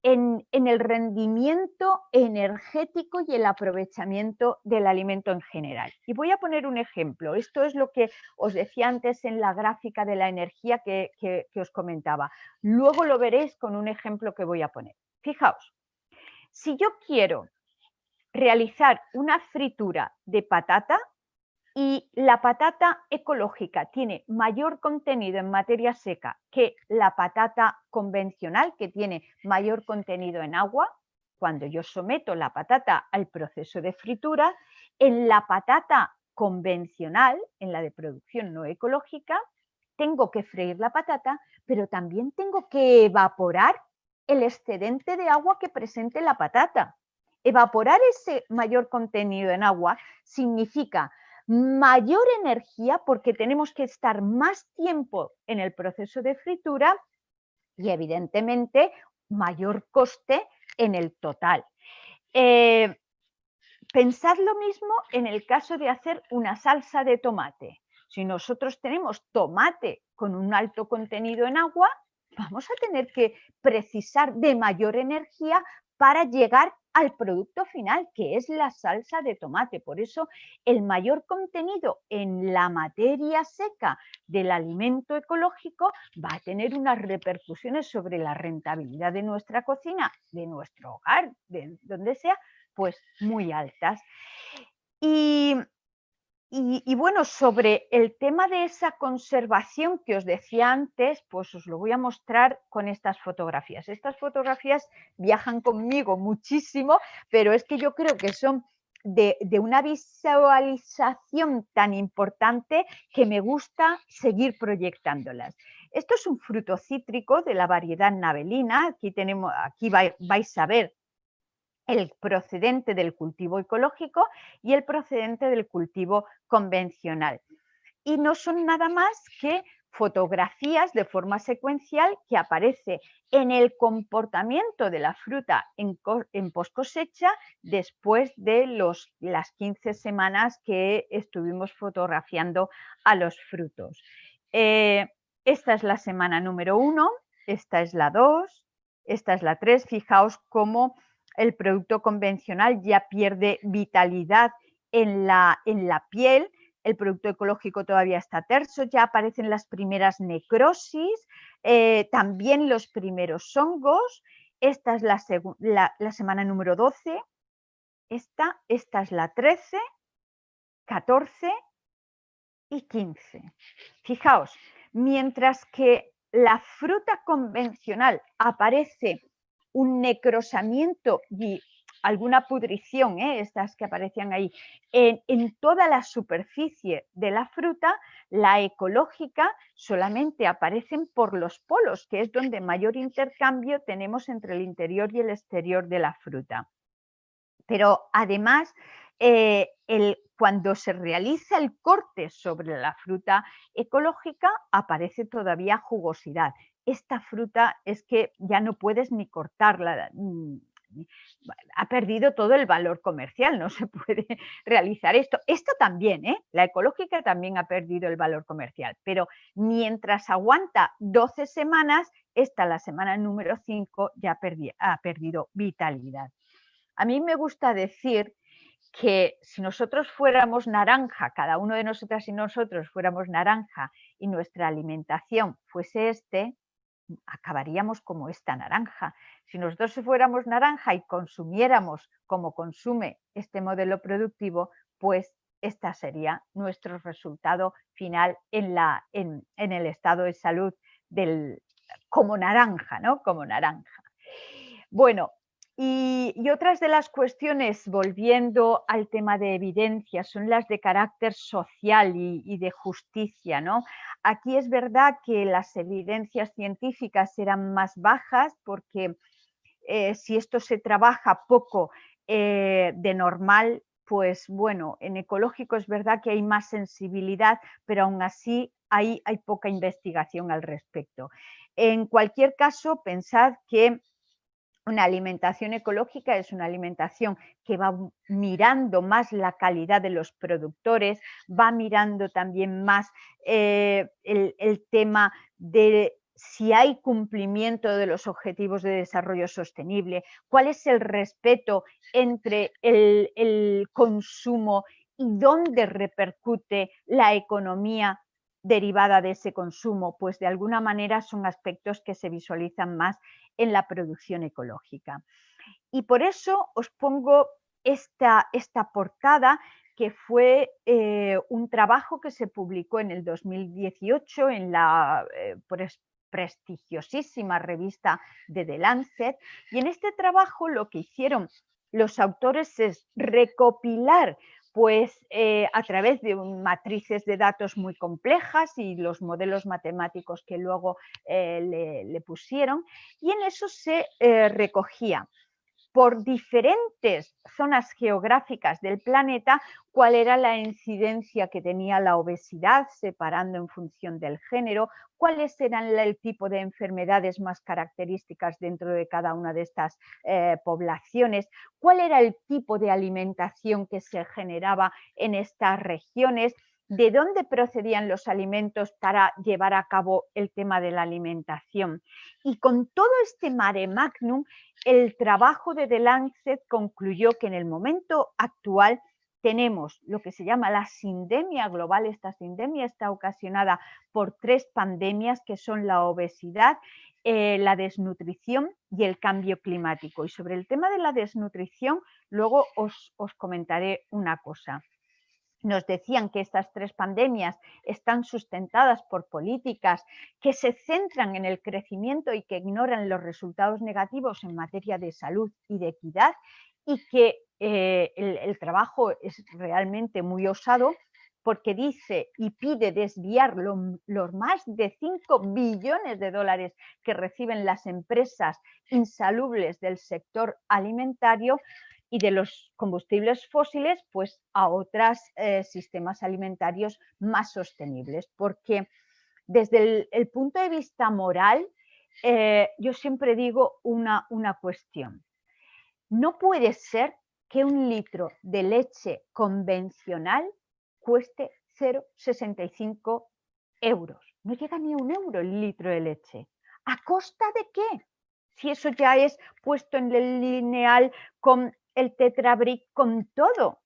en el rendimiento energético y el aprovechamiento del alimento en general. Y voy a poner un ejemplo. Esto es lo que os decía antes en la gráfica de la energía que os comentaba. Luego lo veréis con un ejemplo que voy a poner. Fijaos, si yo quiero realizar una fritura de patata y la patata ecológica tiene mayor contenido en materia seca que la patata convencional, que tiene mayor contenido en agua, cuando yo someto la patata al proceso de fritura, en la patata convencional, en la de producción no ecológica, tengo que freír la patata, pero también tengo que evaporar el excedente de agua que presente la patata. Evaporar ese mayor contenido en agua significa mayor energía porque tenemos que estar más tiempo en el proceso de fritura y evidentemente mayor coste en el total. Pensad lo mismo en el caso de hacer una salsa de tomate. Si nosotros tenemos tomate con un alto contenido en agua, vamos a tener que precisar de mayor energía para llegar al producto final, que es la salsa de tomate. Por eso, el mayor contenido en la materia seca del alimento ecológico va a tener unas repercusiones sobre la rentabilidad de nuestra cocina, de nuestro hogar, de donde sea, pues muy altas. Y bueno, sobre el tema de esa conservación que os decía antes, pues os lo voy a mostrar con estas fotografías. Estas fotografías viajan conmigo muchísimo, pero es que yo creo que son de una visualización tan importante que me gusta seguir proyectándolas. Esto es un fruto cítrico de la variedad navelina. Aquí vais a ver el procedente del cultivo ecológico y el procedente del cultivo convencional. Y no son nada más que fotografías de forma secuencial que aparece en el comportamiento de la fruta en post-cosecha después de las 15 semanas que estuvimos fotografiando a los frutos. Esta es la semana número 1, esta es la 2, esta es la 3. Fijaos cómo el producto convencional ya pierde vitalidad en la piel, el producto ecológico todavía está terso, ya aparecen las primeras necrosis, también los primeros hongos. Esta es la semana número 12, esta es la 13, 14 y 15. Fijaos, mientras que la fruta convencional aparece un necrosamiento y alguna pudrición, estas que aparecían ahí, en toda la superficie de la fruta, la ecológica solamente aparecen por los polos, que es donde mayor intercambio tenemos entre el interior y el exterior de la fruta. Pero además, cuando se realiza el corte sobre la fruta ecológica, aparece todavía jugosidad. Esta fruta es que ya no puedes ni cortarla, ha perdido todo el valor comercial, no se puede realizar esto. Esto también, la ecológica también ha perdido el valor comercial, pero mientras aguanta 12 semanas, la semana número 5 ya ha perdido vitalidad. A mí me gusta decir que si nosotros fuéramos naranja, cada uno de nosotras y nosotros fuéramos naranja y nuestra alimentación fuese acabaríamos como esta naranja. Si nosotros fuéramos naranja y consumiéramos como consume este modelo productivo, pues este sería nuestro resultado final en el estado de salud como naranja, ¿no? Como naranja. Bueno, y otras de las cuestiones, volviendo al tema de evidencia, son las de carácter social y de justicia, ¿no? Aquí es verdad que las evidencias científicas eran más bajas porque si esto se trabaja poco de normal, pues bueno, en ecológico es verdad que hay más sensibilidad, pero aún así hay poca investigación al respecto. En cualquier caso, pensad que una alimentación ecológica es una alimentación que va mirando más la calidad de los productores, va mirando también más el tema de si hay cumplimiento de los objetivos de desarrollo sostenible, cuál es el respeto entre el consumo y dónde repercute la economía derivada de ese consumo, pues de alguna manera son aspectos que se visualizan más en la producción ecológica. Y por eso os pongo esta portada, que fue un trabajo que se publicó en el 2018 en la prestigiosísima revista de The Lancet, y en este trabajo lo que hicieron los autores es recopilar pues a través de matrices de datos muy complejas y los modelos matemáticos que luego le pusieron, y en eso se recogía por diferentes zonas geográficas del planeta cuál era la incidencia que tenía la obesidad, separando en función del género, cuáles eran el tipo de enfermedades más características dentro de cada una de estas poblaciones, cuál era el tipo de alimentación que se generaba en estas regiones, de dónde procedían los alimentos para llevar a cabo el tema de la alimentación. Y con todo este mare magnum, el trabajo de The Lancet concluyó que en el momento actual tenemos lo que se llama la sindemia global. Esta sindemia está ocasionada por 3 pandemias, que son la obesidad, la desnutrición y el cambio climático. Y sobre el tema de la desnutrición, luego os comentaré una cosa. Nos decían que estas 3 pandemias están sustentadas por políticas que se centran en el crecimiento y que ignoran los resultados negativos en materia de salud y de equidad, y que el trabajo es realmente muy osado porque dice y pide desviar los más de 5 billones de dólares que reciben las empresas insalubres del sector alimentario y de los combustibles fósiles, pues a otros sistemas alimentarios más sostenibles. Porque desde el punto de vista moral, yo siempre digo una cuestión. No puede ser que un litro de leche convencional cueste 0,65 euros. No llega ni a €1 el litro de leche. ¿A costa de qué? Si eso ya es puesto en el lineal con el Tetrabric, con todo.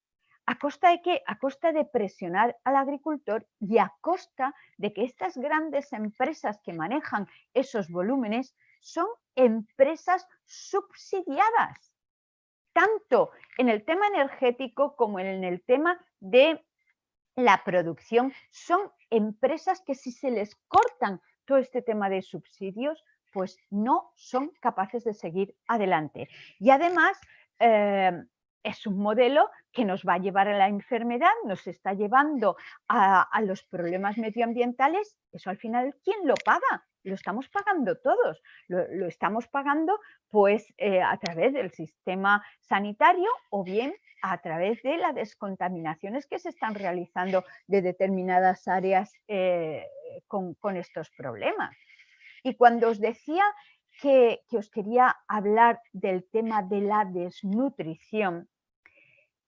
¿A costa de qué? A costa de presionar al agricultor y a costa de que estas grandes empresas que manejan esos volúmenes son empresas subsidiadas, tanto en el tema energético como en el tema de la producción. Son empresas que si se les cortan todo este tema de subsidios, pues no son capaces de seguir adelante. Y además es un modelo que nos va a llevar a la enfermedad, nos está llevando a los problemas medioambientales. Eso al final, ¿quién lo paga? Lo estamos pagando todos. Lo estamos pagando pues a través del sistema sanitario o bien a través de las descontaminaciones que se están realizando de determinadas áreas con estos problemas. Y cuando os decía que os quería hablar del tema de la desnutrición,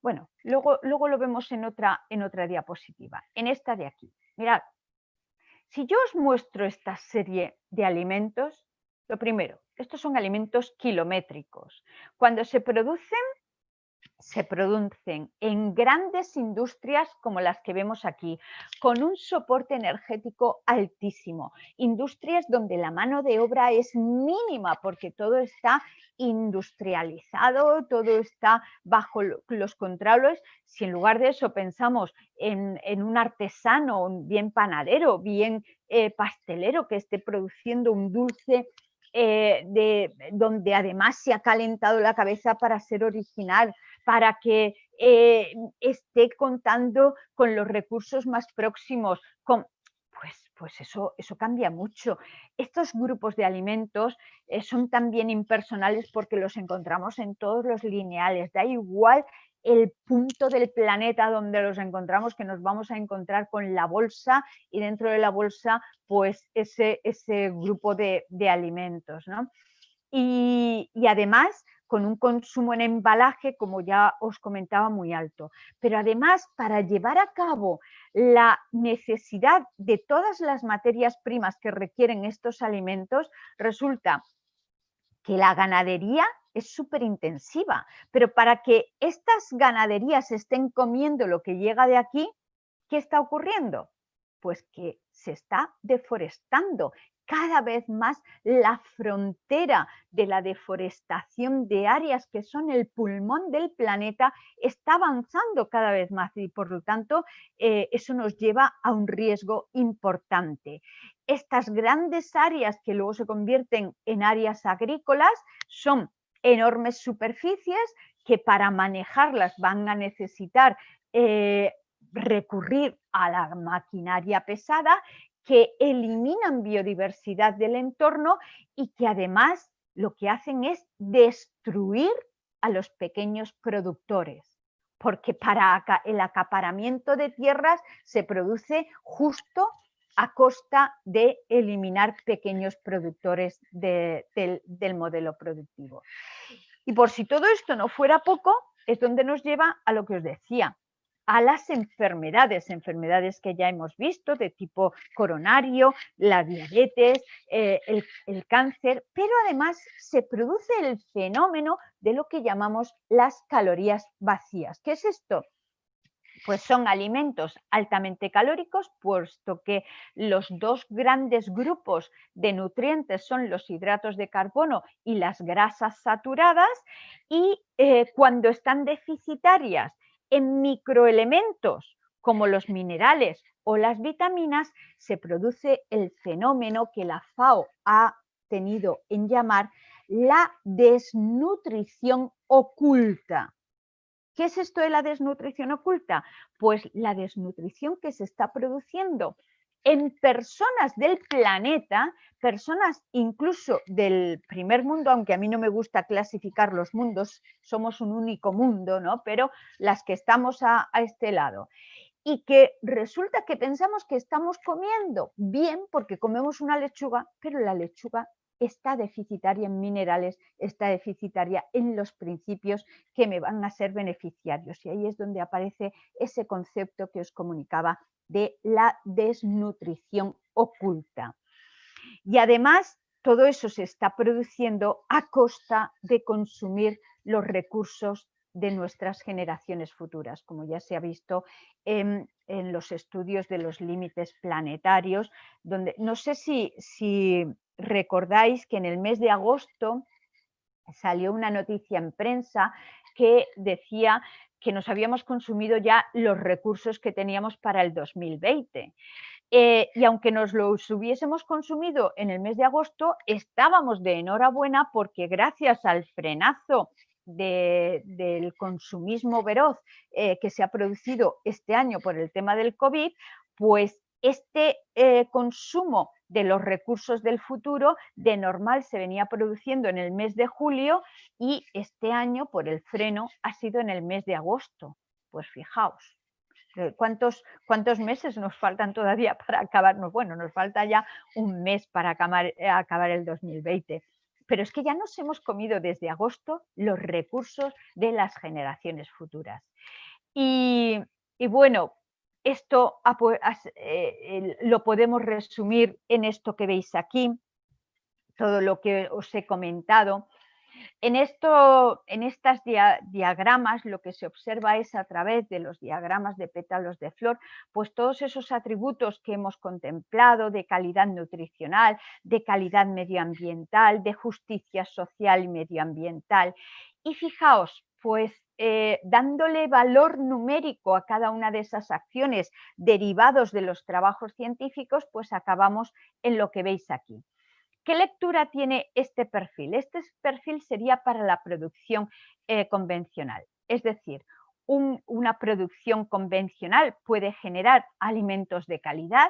bueno, luego lo vemos en otra diapositiva, en esta de aquí. Mirad, si yo os muestro esta serie de alimentos, lo primero, estos son alimentos kilométricos. Cuando se producen, se producen en grandes industrias como las que vemos aquí, con un soporte energético altísimo. Industrias donde la mano de obra es mínima porque todo está industrializado, todo está bajo los controles. Si en lugar de eso pensamos en un artesano, bien panadero, bien pastelero que esté produciendo un dulce donde además se ha calentado la cabeza para ser original, para que esté contando con los recursos más próximos, pues eso cambia mucho. Estos grupos de alimentos son también impersonales porque los encontramos en todos los lineales, da igual el punto del planeta donde los encontramos, que nos vamos a encontrar con la bolsa y dentro de la bolsa pues ese grupo de alimentos, ¿no? Y además con un consumo en embalaje, como ya os comentaba, muy alto. Pero además, para llevar a cabo la necesidad de todas las materias primas que requieren estos alimentos, resulta que la ganadería es súper intensiva, pero para que estas ganaderías estén comiendo lo que llega de aquí, ¿qué está ocurriendo? Pues que se está deforestando. Cada vez más la frontera de la deforestación de áreas que son el pulmón del planeta está avanzando cada vez más y por lo tanto eso nos lleva a un riesgo importante. Estas grandes áreas que luego se convierten en áreas agrícolas son enormes superficies que para manejarlas van a necesitar recurrir a la maquinaria pesada, que eliminan biodiversidad del entorno y que además lo que hacen es destruir a los pequeños productores, porque para el acaparamiento de tierras se produce justo a costa de eliminar pequeños productores del modelo productivo. Y por si todo esto no fuera poco, es donde nos lleva a lo que os decía, a las enfermedades que ya hemos visto de tipo coronario, la diabetes, el cáncer, pero además se produce el fenómeno de lo que llamamos las calorías vacías. ¿Qué es esto? Pues son alimentos altamente calóricos, puesto que los dos grandes grupos de nutrientes son los hidratos de carbono y las grasas saturadas, y cuando están deficitarias en microelementos como los minerales o las vitaminas, se produce el fenómeno que la FAO ha tenido en llamar la desnutrición oculta. ¿Qué es esto de la desnutrición oculta? Pues la desnutrición que se está produciendo en personas del planeta, personas incluso del primer mundo, aunque a mí no me gusta clasificar los mundos, somos un único mundo, ¿no? Pero las que estamos a este lado. Y que resulta que pensamos que estamos comiendo bien porque comemos una lechuga, pero la lechuga está deficitaria en minerales, está deficitaria en los principios que me van a ser beneficiarios. Y ahí es donde aparece ese concepto que os comunicaba de la desnutrición oculta. Y además, todo eso se está produciendo a costa de consumir los recursos de nuestras generaciones futuras, como ya se ha visto en los estudios de los límites planetarios, donde no sé si recordáis que en el mes de agosto salió una noticia en prensa que decía que nos habíamos consumido ya los recursos que teníamos para el 2020. Y aunque nos los hubiésemos consumido en el mes de agosto, estábamos de enhorabuena porque gracias al frenazo del consumismo veloz que se ha producido este año por el tema del COVID, pues este consumo de los recursos del futuro de normal se venía produciendo en el mes de julio y este año por el freno ha sido en el mes de agosto. Pues fijaos. ¿Cuántos meses nos faltan todavía para acabarnos? Bueno, nos falta ya un mes para acabar el 2020. Pero es que ya nos hemos comido desde agosto los recursos de las generaciones futuras. Y bueno, esto lo podemos resumir en esto que veis aquí, todo lo que os he comentado. En estas diagramas lo que se observa es a través de los diagramas de pétalos de flor, pues todos esos atributos que hemos contemplado de calidad nutricional, de calidad medioambiental, de justicia social y medioambiental. Y fijaos, pues dándole valor numérico a cada una de esas acciones derivados de los trabajos científicos, pues acabamos en lo que veis aquí. ¿Qué lectura tiene este perfil? Este perfil sería para la producción convencional. Es decir, una producción convencional puede generar alimentos de calidad,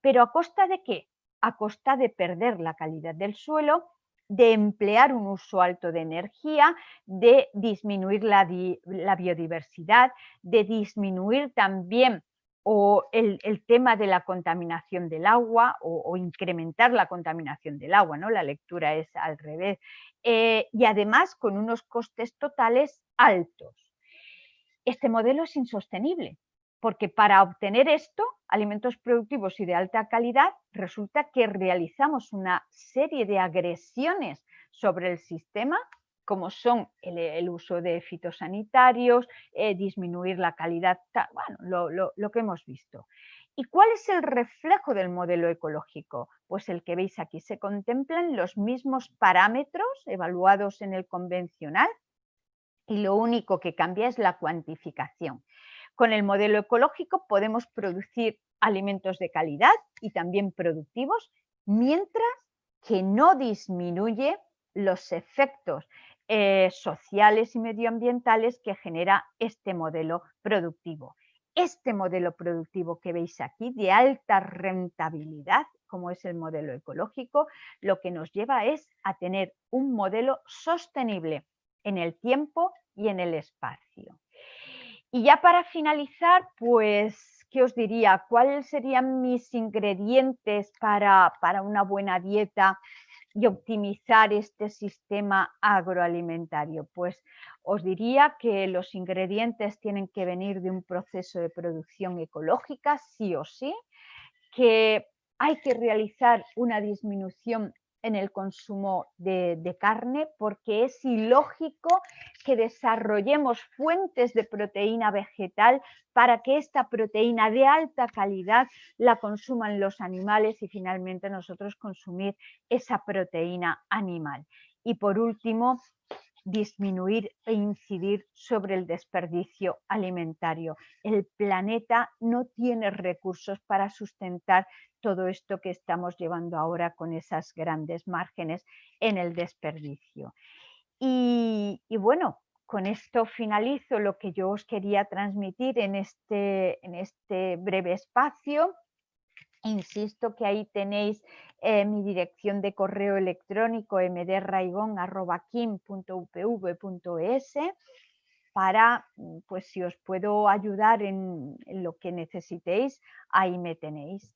pero ¿a costa de qué? A costa de perder la calidad del suelo, de emplear un uso alto de energía, de disminuir la biodiversidad, de disminuir también el tema de la contaminación del agua o incrementar la contaminación del agua, ¿no? La lectura es al revés. Y además con unos costes totales altos. Este modelo es insostenible, porque para obtener esto, alimentos productivos y de alta calidad, resulta que realizamos una serie de agresiones sobre el sistema, como son el uso de fitosanitarios, disminuir la calidad, bueno, lo que hemos visto. ¿Y cuál es el reflejo del modelo ecológico? Pues el que veis aquí, se contemplan los mismos parámetros evaluados en el convencional y lo único que cambia es la cuantificación. Con el modelo ecológico podemos producir alimentos de calidad y también productivos, mientras que no disminuye los efectos sociales y medioambientales que genera este modelo productivo. Este modelo productivo que veis aquí, de alta rentabilidad, como es el modelo ecológico, lo que nos lleva es a tener un modelo sostenible en el tiempo y en el espacio. Y ya para finalizar, pues, ¿qué os diría? ¿Cuáles serían mis ingredientes para una buena dieta y optimizar este sistema agroalimentario? Pues os diría que los ingredientes tienen que venir de un proceso de producción ecológica, sí o sí, que hay que realizar una disminución en el consumo de carne, porque es ilógico que desarrollemos fuentes de proteína vegetal para que esta proteína de alta calidad la consuman los animales y finalmente nosotros consumir esa proteína animal. Y por último, disminuir e incidir sobre el desperdicio alimentario. El planeta no tiene recursos para sustentar todo esto que estamos llevando ahora con esas grandes márgenes en el desperdicio. Y bueno, con esto finalizo lo que yo os quería transmitir en este breve espacio. Insisto que ahí tenéis mi dirección de correo electrónico mdraigón@kim.upv.es para, pues si os puedo ayudar en lo que necesitéis, ahí me tenéis.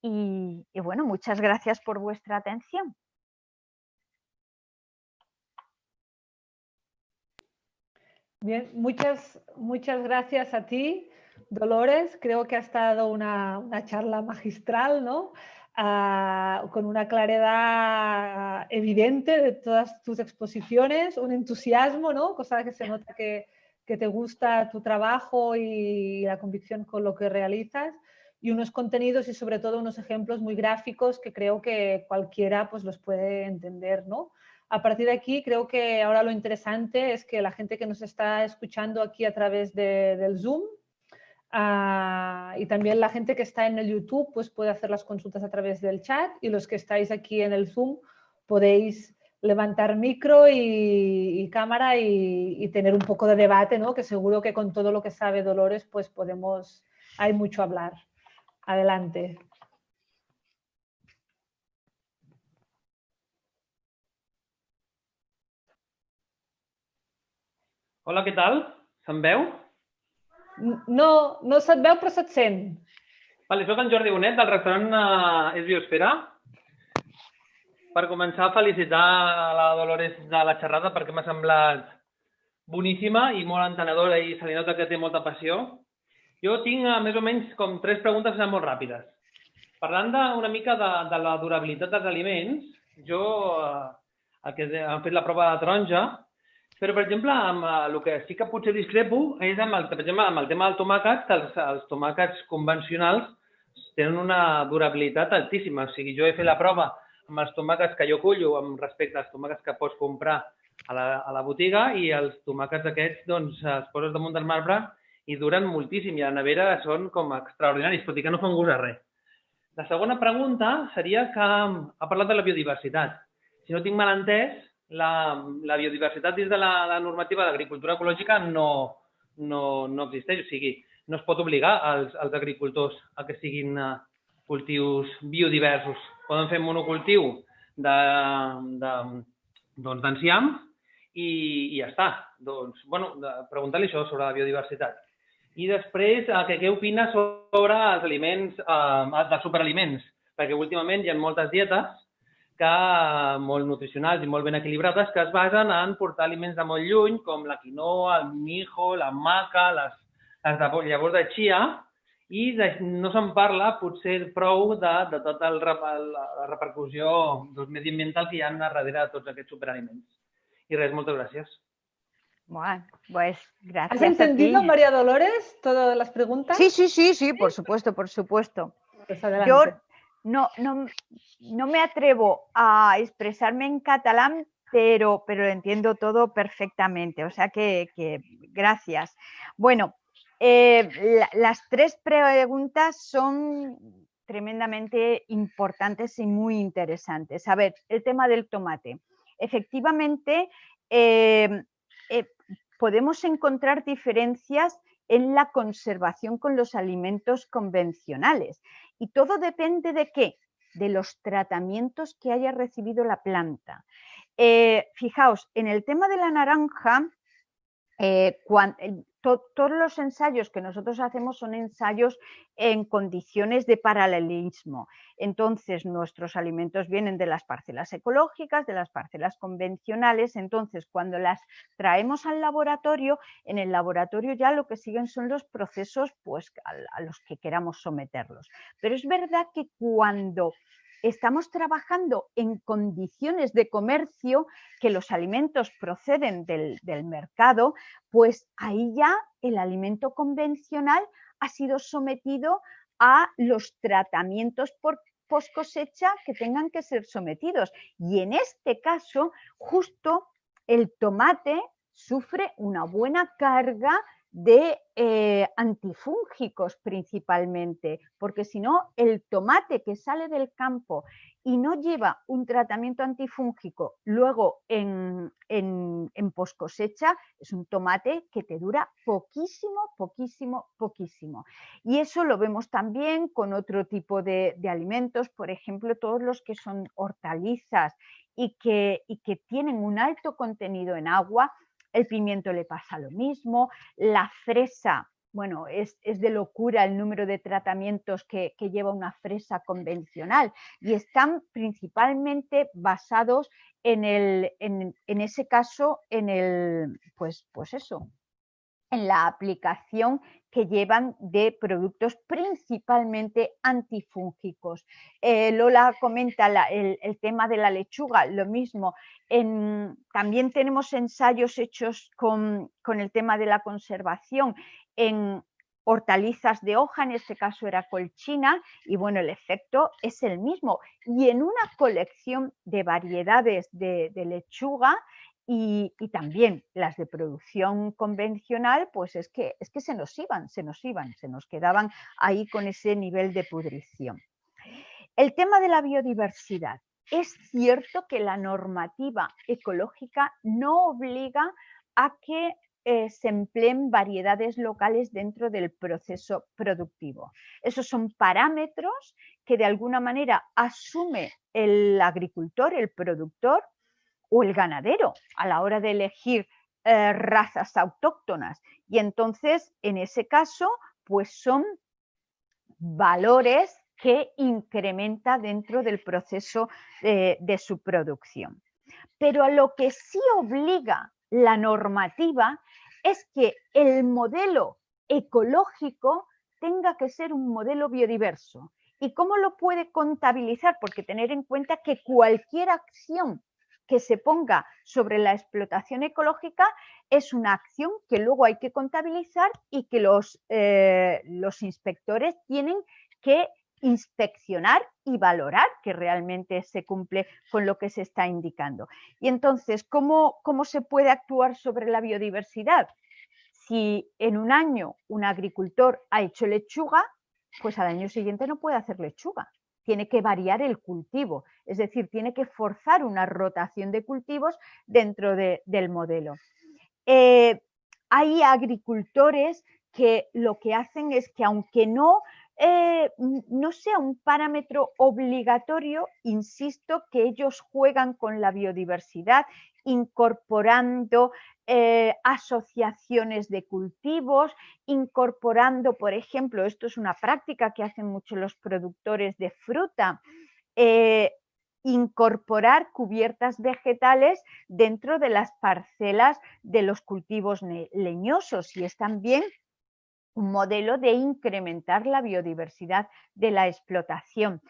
Y bueno, muchas gracias por vuestra atención. Bien, muchas gracias a ti, Dolores. Creo que ha estado una charla magistral, ¿no? Con una claridad evidente de todas tus exposiciones, un entusiasmo, ¿no? Cosa que se nota que te gusta tu trabajo y la convicción con lo que realizas, y unos contenidos y sobre todo unos ejemplos muy gráficos que creo que cualquiera pues los puede entender, ¿no? A partir de aquí, creo que ahora lo interesante es que la gente que nos está escuchando aquí a través del Zoom y también la gente que está en el YouTube, pues puede hacer las consultas a través del chat, y los que estáis aquí en el Zoom podéis levantar micro y cámara y tener un poco de debate, ¿no? Que seguro que con todo lo que sabe Dolores, pues hay mucho a hablar. Adelante. Hola, què tal? Se'm veu? No se't veu, però se't sent. Vale, soc en Jordi Bonet, del restaurant És Biosfera. Per començar, felicitar la Dolores de la xerrada perquè m'ha semblat boníssima i molt entenedora i se li nota que té molta passió. Jo tinc més o menys com 3 preguntes que seran molt ràpides. Parlant una mica de la durabilitat dels aliments, jo han fet la prova de taronja, però, per exemple, amb el que sí que potser discrepo és amb el tema del tomàquet, que els tomàquets convencionals tenen una durabilitat altíssima. O sigui, jo he fet la prova amb els tomàquets que jo cullo amb respecte als tomàquets que pots comprar a la botiga i els tomàquets aquests doncs els poses damunt del marbre i duren moltíssim i a la nevera són com extraordinaris, tot i que no fan gust a res. La segona pregunta seria que ha parlat de la biodiversitat. Si no tinc mal entès, la biodiversitat dins de la normativa d'agricultura ecològica no existeix. O sigui, no es pot obligar als agricultors a que siguin cultius biodiversos. Poden fer monocultiu d'enciam i ja està. Doncs, bueno, preguntar-li això sobre la biodiversitat. I després, què opina sobre els aliments, dels superaliments? Perquè últimament hi ha moltes dietes molt nutricionals i molt ben equilibrades que es basen en portar aliments de molt lluny, com la quinoa, el mijo, la maca, les llavors de chia, i no se'n parla potser prou de tota la repercussió mediambiental que hi ha darrere de tots aquests superaliments. I res, moltes gràcies. Bueno, pues gracias. ¿Has entendido, María Dolores, todas las preguntas? Sí, por supuesto, por supuesto. Pues adelante. Yo no me atrevo a expresarme en catalán, pero lo entiendo todo perfectamente. O sea que gracias. Bueno, las tres preguntas son tremendamente importantes y muy interesantes. A ver, el tema del tomate. Efectivamente, podemos encontrar diferencias en la conservación con los alimentos convencionales. Y todo depende de ¿qué? De los tratamientos que haya recibido la planta. Fijaos, en el tema de la naranja, todos los ensayos que nosotros hacemos son ensayos en condiciones de paralelismo. Entonces, nuestros alimentos vienen de las parcelas ecológicas, de las parcelas convencionales. Entonces, cuando las traemos al laboratorio, en el laboratorio ya lo que siguen son los procesos pues, a los que queramos someterlos. Pero es verdad que cuando estamos trabajando en condiciones de comercio, que los alimentos proceden del mercado, pues ahí ya el alimento convencional ha sido sometido a los tratamientos por post cosecha que tengan que ser sometidos. Y en este caso, justo el tomate sufre una buena carga de antifúngicos principalmente, porque si no, el tomate que sale del campo y no lleva un tratamiento antifúngico luego en post cosecha, es un tomate que te dura poquísimo. Y eso lo vemos también con otro tipo de alimentos, por ejemplo, todos los que son hortalizas y que tienen un alto contenido en agua. El pimiento le pasa lo mismo, la fresa, bueno, es de locura el número de tratamientos que lleva una fresa convencional y están principalmente basados en ese caso, pues eso, en la aplicación que llevan de productos principalmente antifúngicos. Lola comenta el tema de la lechuga, lo mismo. También tenemos ensayos hechos con el tema de la conservación en hortalizas de hoja, en este caso era colchina, y bueno, el efecto es el mismo. Y en una colección de variedades de lechuga, y también las de producción convencional, pues es que se nos quedaban ahí con ese nivel de pudrición. El tema de la biodiversidad. Es cierto que la normativa ecológica no obliga a que se empleen variedades locales dentro del proceso productivo. Esos son parámetros que de alguna manera asume el agricultor, el productor, o el ganadero a la hora de elegir razas autóctonas. Y entonces, en ese caso, pues son valores que incrementa dentro del proceso de su producción. Pero a lo que sí obliga la normativa es que el modelo ecológico tenga que ser un modelo biodiverso. ¿Y cómo lo puede contabilizar? Porque tener en cuenta que cualquier acción que se ponga sobre la explotación ecológica es una acción que luego hay que contabilizar y que los inspectores tienen que inspeccionar y valorar que realmente se cumple con lo que se está indicando. Y entonces, ¿cómo se puede actuar sobre la biodiversidad? Si en un año un agricultor ha hecho lechuga, pues al año siguiente no puede hacer lechuga. Tiene que variar el cultivo, es decir, tiene que forzar una rotación de cultivos dentro del modelo. Hay agricultores que lo que hacen es que aunque no sea un parámetro obligatorio, insisto que ellos juegan con la biodiversidad incorporando asociaciones de cultivos, incorporando, por ejemplo, esto es una práctica que hacen mucho los productores de fruta, incorporar cubiertas vegetales dentro de las parcelas de los cultivos leñosos, y es también un modelo de incrementar la biodiversidad de la explotación.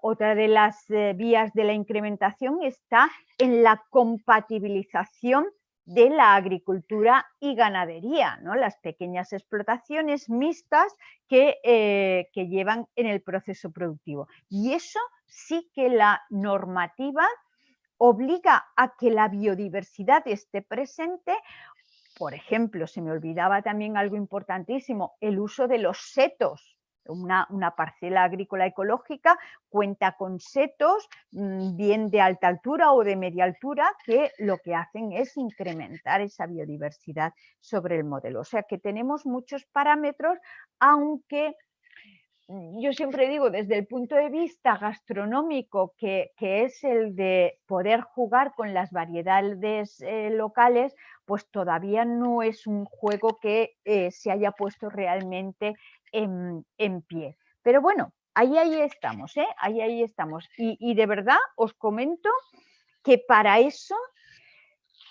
Otra de las vías de la incrementación está en la compatibilización de la agricultura y ganadería, ¿no? Las pequeñas explotaciones mixtas que llevan en el proceso productivo. Y eso sí que la normativa obliga a que la biodiversidad esté presente. Por ejemplo, se me olvidaba también algo importantísimo, el uso de los setos. Una parcela agrícola ecológica cuenta con setos, bien de alta altura o de media altura, que lo que hacen es incrementar esa biodiversidad sobre el modelo. O sea que tenemos muchos parámetros, aunque yo siempre digo desde el punto de vista gastronómico, que es el de poder jugar con las variedades locales, pues todavía no es un juego que se haya puesto realmente en pie. Pero bueno, ahí estamos, ¿eh? Ahí estamos. Y de verdad os comento que para eso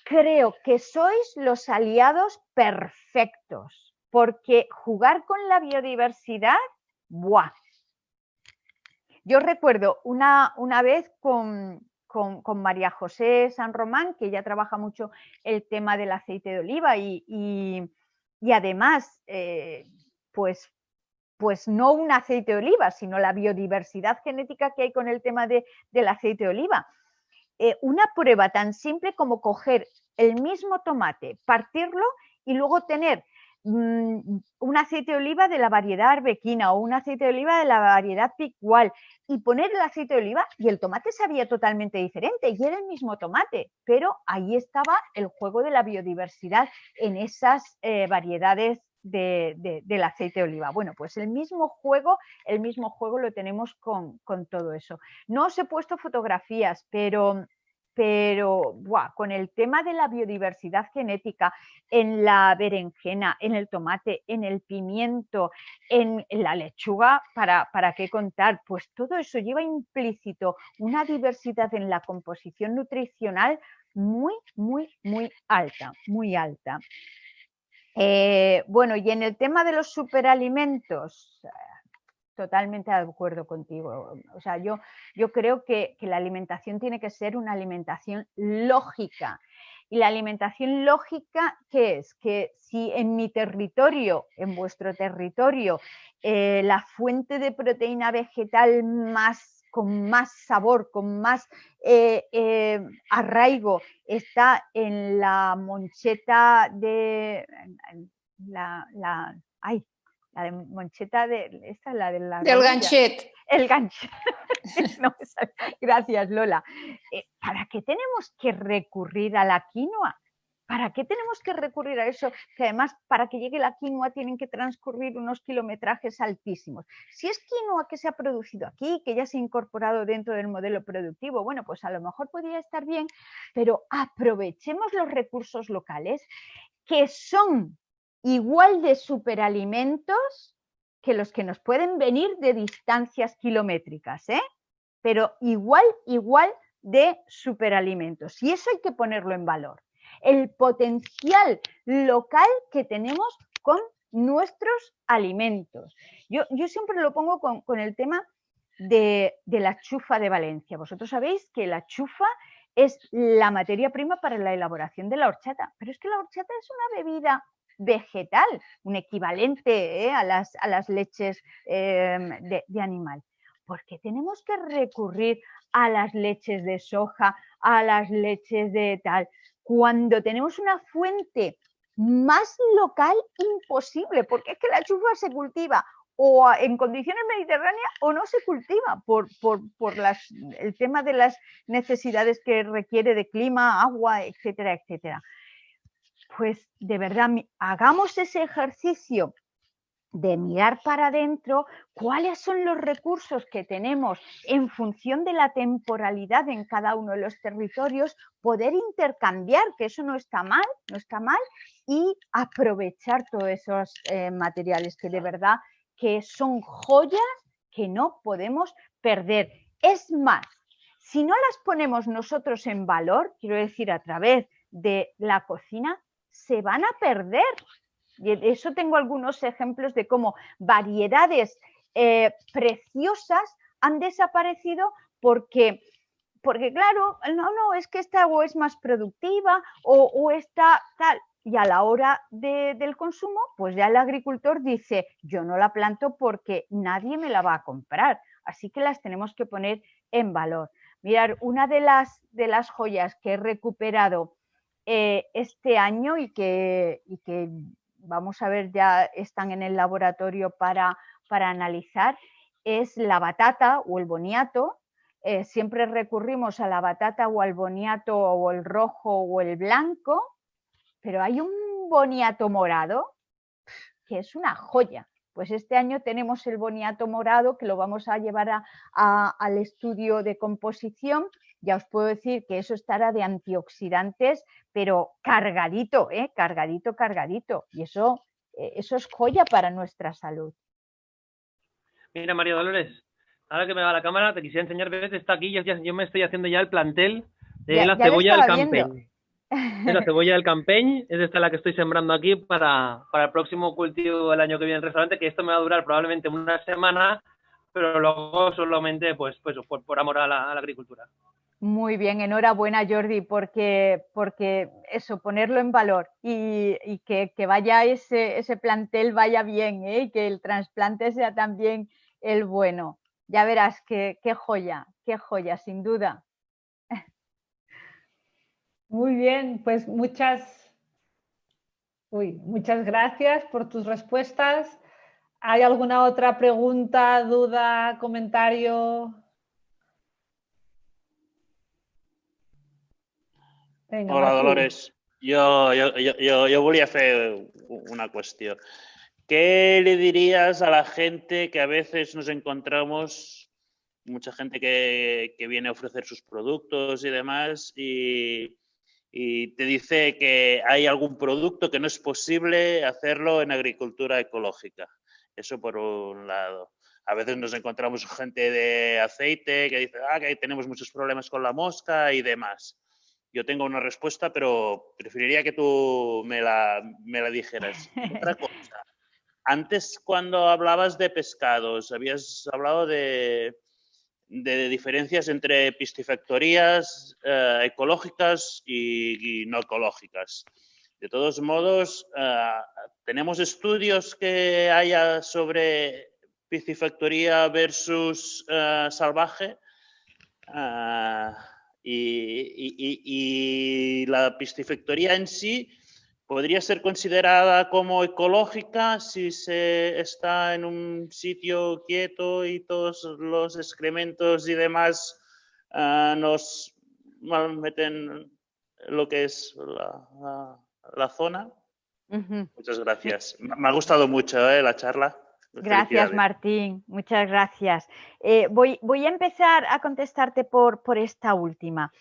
creo que sois los aliados perfectos, porque jugar con la biodiversidad, ¡buah! Yo recuerdo una vez con María José San Román, que ella trabaja mucho el tema del aceite de oliva y además, pues no un aceite de oliva, sino la biodiversidad genética que hay con el tema del aceite de oliva. Una prueba tan simple como coger el mismo tomate, partirlo y luego tener un aceite de oliva de la variedad arbequina o un aceite de oliva de la variedad picual y poner el aceite de oliva y el tomate sabía totalmente diferente y era el mismo tomate, pero ahí estaba el juego de la biodiversidad en esas variedades del aceite de oliva. Bueno, pues el mismo juego lo tenemos con todo eso. No os he puesto fotografías, pero con el tema de la biodiversidad genética en la berenjena, en el tomate, en el pimiento, en la lechuga, ¿para qué contar? Pues todo eso lleva implícito una diversidad en la composición nutricional muy, muy, muy alta, muy alta. Bueno, y en el tema de los superalimentos, totalmente de acuerdo contigo. O sea, yo creo que la alimentación tiene que ser una alimentación lógica. Y la alimentación lógica, ¿qué es? Que si en mi territorio, en vuestro territorio, la fuente de proteína vegetal con más sabor, con más arraigo, está en la moncheta de la de moncheta esta es la de la del ganchet. El ganchet. No, gracias, Lola. ¿Para qué tenemos que recurrir a la quinoa? ¿Para qué tenemos que recurrir a eso? Que además, para que llegue la quinoa tienen que transcurrir unos kilometrajes altísimos. Si es quinoa que se ha producido aquí, que ya se ha incorporado dentro del modelo productivo, bueno, pues a lo mejor podría estar bien, pero aprovechemos los recursos locales que son igual de superalimentos que los que nos pueden venir de distancias kilométricas, pero igual de superalimentos. Y eso hay que ponerlo en valor. El potencial local que tenemos con nuestros alimentos. Yo siempre lo pongo con el tema de la chufa de Valencia. Vosotros sabéis que la chufa es la materia prima para la elaboración de la horchata. Pero es que la horchata es una bebida vegetal, un equivalente a las leches de animal. ¿Por qué tenemos que recurrir a las leches de soja, a las leches de tal, cuando tenemos una fuente más local imposible? Porque es que la chufa se cultiva o en condiciones mediterráneas o no se cultiva por el tema de las necesidades que requiere de clima, agua, etcétera, etcétera. Pues de verdad, hagamos ese ejercicio de mirar para adentro cuáles son los recursos que tenemos en función de la temporalidad en cada uno de los territorios, poder intercambiar, que eso no está mal, y aprovechar todos esos materiales que de verdad que son joyas que no podemos perder. Es más, si no las ponemos nosotros en valor, quiero decir a través de la cocina, se van a perder. Y eso tengo algunos ejemplos de cómo variedades preciosas han desaparecido porque claro, no, es que esta o es más productiva o esta tal. Y a la hora del consumo, pues ya el agricultor dice, yo no la planto porque nadie me la va a comprar. Así que las tenemos que poner en valor. Mirad, una de las joyas que he recuperado este año y que vamos a ver, ya están en el laboratorio para analizar, es la batata o el boniato. Siempre recurrimos a la batata o al boniato o el rojo o el blanco, pero hay un boniato morado que es una joya. Pues este año tenemos el boniato morado que lo vamos a llevar al estudio de composición. Ya os puedo decir que eso estará de antioxidantes, pero cargadito, cargadito. Y eso es joya para nuestra salud. Mira, María Dolores, ahora que me va la cámara, te quisiera enseñar, ves, está aquí, yo me estoy haciendo ya el plantel de la cebolla del Campeny. De la cebolla del Campeny, es esta la que estoy sembrando aquí para el próximo cultivo del año que viene en el restaurante, que esto me va a durar probablemente una semana, pero luego solamente pues por amor a la agricultura. Muy bien, enhorabuena Jordi, porque eso, ponerlo en valor y que vaya ese plantel vaya bien, y que el trasplante sea también el bueno. Ya verás qué joya, sin duda. Muy bien, pues muchas gracias por tus respuestas. ¿Hay alguna otra pregunta, duda, comentario? Vinga, Hola, Martí. Dolores. Jo volia fer una qüestió. ¿Qué le dirías a la gente que a veces nos encontramos, mucha gente que viene a ofrecer sus productos y demás, y te dice que hay algún producto que no es posible hacerlo en agricultura ecológica? Eso por un lado. A veces nos encontramos gente de aceite que dice que tenemos muchos problemas con la mosca y demás. Yo tengo una respuesta, pero preferiría que tú me la dijeras. Otra cosa. Antes, cuando hablabas de pescados, habías hablado de diferencias entre piscifactorías ecológicas y no ecológicas. De todos modos, ¿tenemos estudios que haya sobre piscifactoría versus salvaje? Y la piscifactoría en sí podría ser considerada como ecológica si se está en un sitio quieto y todos los excrementos y demás nos meten lo que es la zona. Muchas gracias. Me ha gustado mucho la charla. Gracias, Martín. Muchas gracias. Voy a empezar a contestarte por esta última.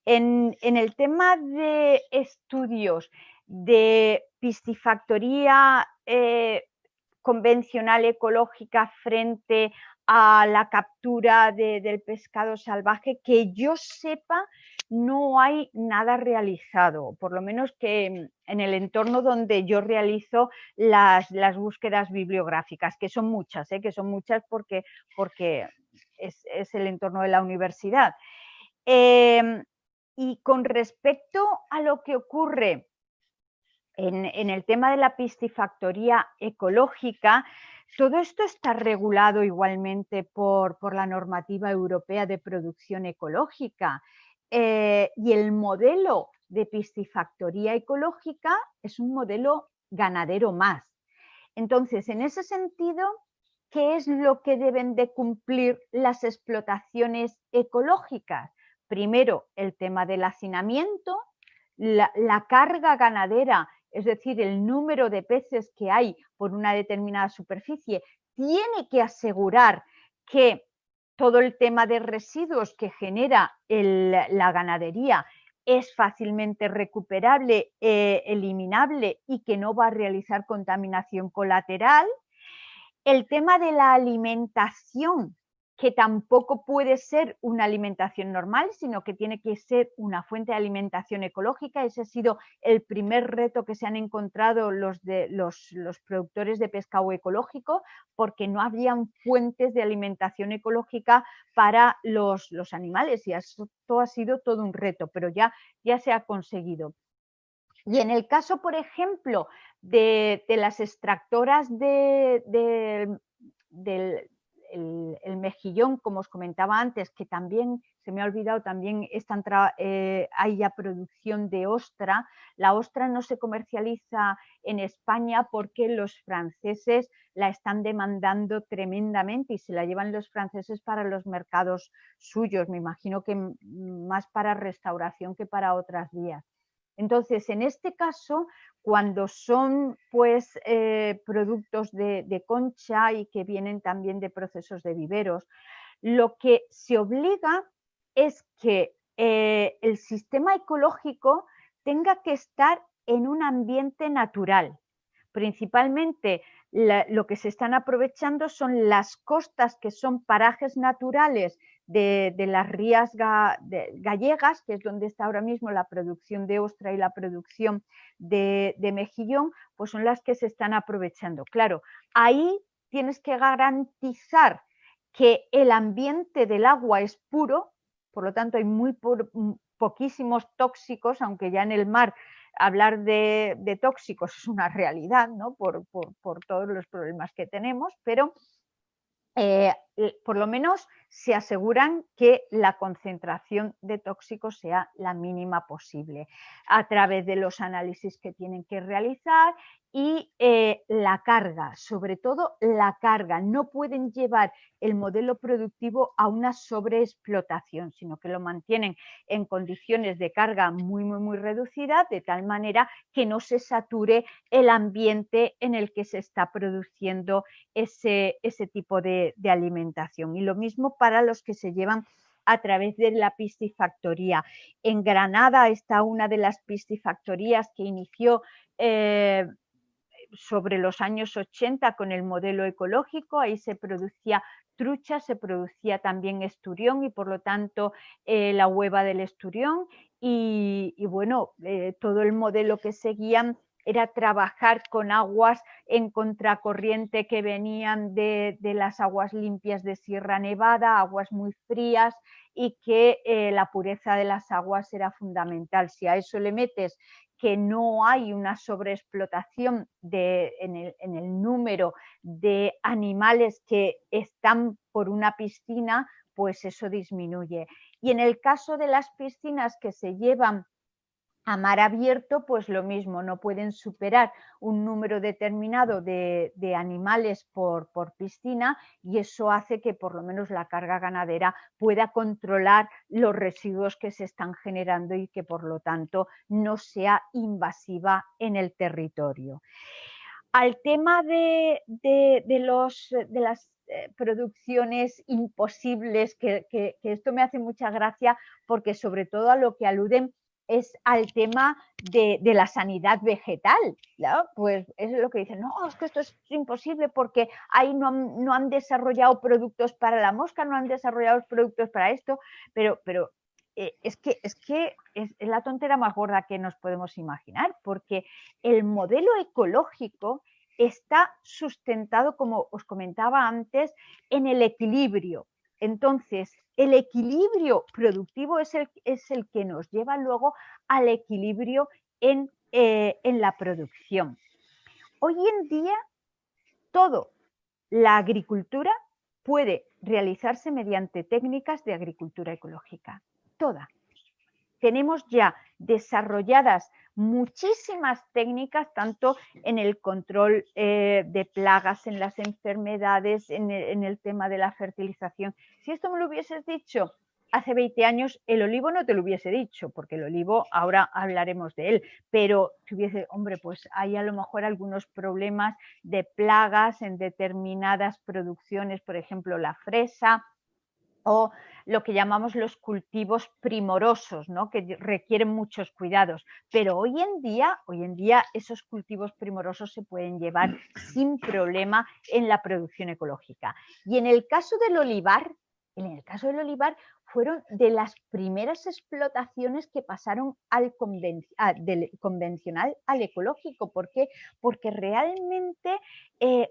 En el tema de estudios de piscifactoría convencional ecológica frente a la captura del pescado salvaje, que yo sepa, no hay nada realizado, por lo menos que en el entorno donde yo realizo las búsquedas bibliográficas, que son muchas porque es el entorno de la universidad. Y con respecto a lo que ocurre en el tema de la piscifactoría ecológica, todo esto está regulado igualmente por la normativa europea de producción ecológica, y el modelo de piscifactoría ecológica es un modelo ganadero más. Entonces, en ese sentido, ¿qué es lo que deben de cumplir las explotaciones ecológicas? Primero, el tema del hacinamiento, la carga ganadera, es decir, el número de peces que hay por una determinada superficie, tiene que asegurar que todo el tema de residuos que genera la ganadería es fácilmente recuperable, eliminable y que no va a realizar contaminación colateral. El tema de la alimentación, que tampoco puede ser una alimentación normal, sino que tiene que ser una fuente de alimentación ecológica. Ese ha sido el primer reto que se han encontrado los productores de pescado ecológico, porque no habían fuentes de alimentación ecológica para los animales, y esto ha sido todo un reto, pero ya se ha conseguido. Y en el caso, por ejemplo, de las extractoras del mejillón, como os comentaba antes, que también, se me ha olvidado, también hay ya producción de ostra. La ostra no se comercializa en España porque los franceses la están demandando tremendamente y se la llevan los franceses para los mercados suyos. Me imagino que más para restauración que para otras vías. Entonces, en este caso, cuando son pues, productos de concha y que vienen también de procesos de viveros, lo que se obliga es que el sistema ecológico tenga que estar en un ambiente natural. Principalmente lo que se están aprovechando son las costas, que son parajes naturales de las rías gallegas, que es donde está ahora mismo la producción de ostra y la producción de mejillón, pues son las que se están aprovechando. Claro, ahí tienes que garantizar que el ambiente del agua es puro, por lo tanto hay poquísimos tóxicos, aunque ya en el mar hablar de tóxicos es una realidad, ¿no? por todos los problemas que tenemos, pero por lo menos se aseguran que la concentración de tóxicos sea la mínima posible a través de los análisis que tienen que realizar. Y la carga, sobre todo la carga, no pueden llevar el modelo productivo a una sobreexplotación, sino que lo mantienen en condiciones de carga muy, muy, muy reducida, de tal manera que no se sature el ambiente en el que se está produciendo ese tipo de alimentación. Y lo mismo para los que se llevan a través de la piscifactoría. En Granada está una de las piscifactorías que inició sobre los años 80 con el modelo ecológico. Ahí se producía trucha, se producía también esturión y por lo tanto la hueva del esturión, y bueno, todo el modelo que seguían era trabajar con aguas en contracorriente que venían de las aguas limpias de Sierra Nevada, aguas muy frías, y que la pureza de las aguas era fundamental. Si a eso le metes que no hay una sobreexplotación en el número de animales que están por una piscina, pues eso disminuye. Y en el caso de las piscinas que se llevan a mar abierto, pues lo mismo, no pueden superar un número determinado de animales por piscina, y eso hace que por lo menos la carga ganadera pueda controlar los residuos que se están generando y que por lo tanto no sea invasiva en el territorio. Al tema de las producciones imposibles, que esto me hace mucha gracia, porque sobre todo a lo que aluden es al tema de la sanidad vegetal, ¿no? Pues es lo que dicen, no, es que esto es imposible porque ahí no han desarrollado productos para la mosca, no han desarrollado productos para esto, pero es que es la tontera más gorda que nos podemos imaginar, porque el modelo ecológico está sustentado, como os comentaba antes, en el equilibrio. Entonces, el equilibrio productivo es el que nos lleva luego al equilibrio en la producción. Hoy en día, la agricultura puede realizarse mediante técnicas de agricultura ecológica. Toda. Tenemos ya desarrolladas muchísimas técnicas, tanto en el control de plagas, en las enfermedades, en el tema de la fertilización. Si esto me lo hubieses dicho hace 20 años, el olivo no te lo hubiese dicho, porque el olivo, ahora hablaremos de él, pero te hubiese, hombre, pues hay a lo mejor algunos problemas de plagas en determinadas producciones, por ejemplo, la fresa, o lo que llamamos los cultivos primorosos, ¿no? Que requieren muchos cuidados. Pero hoy en día esos cultivos primorosos se pueden llevar sin problema en la producción ecológica. Y en el caso del olivar, fueron de las primeras explotaciones que pasaron del convencional al ecológico. ¿Por qué? Porque realmente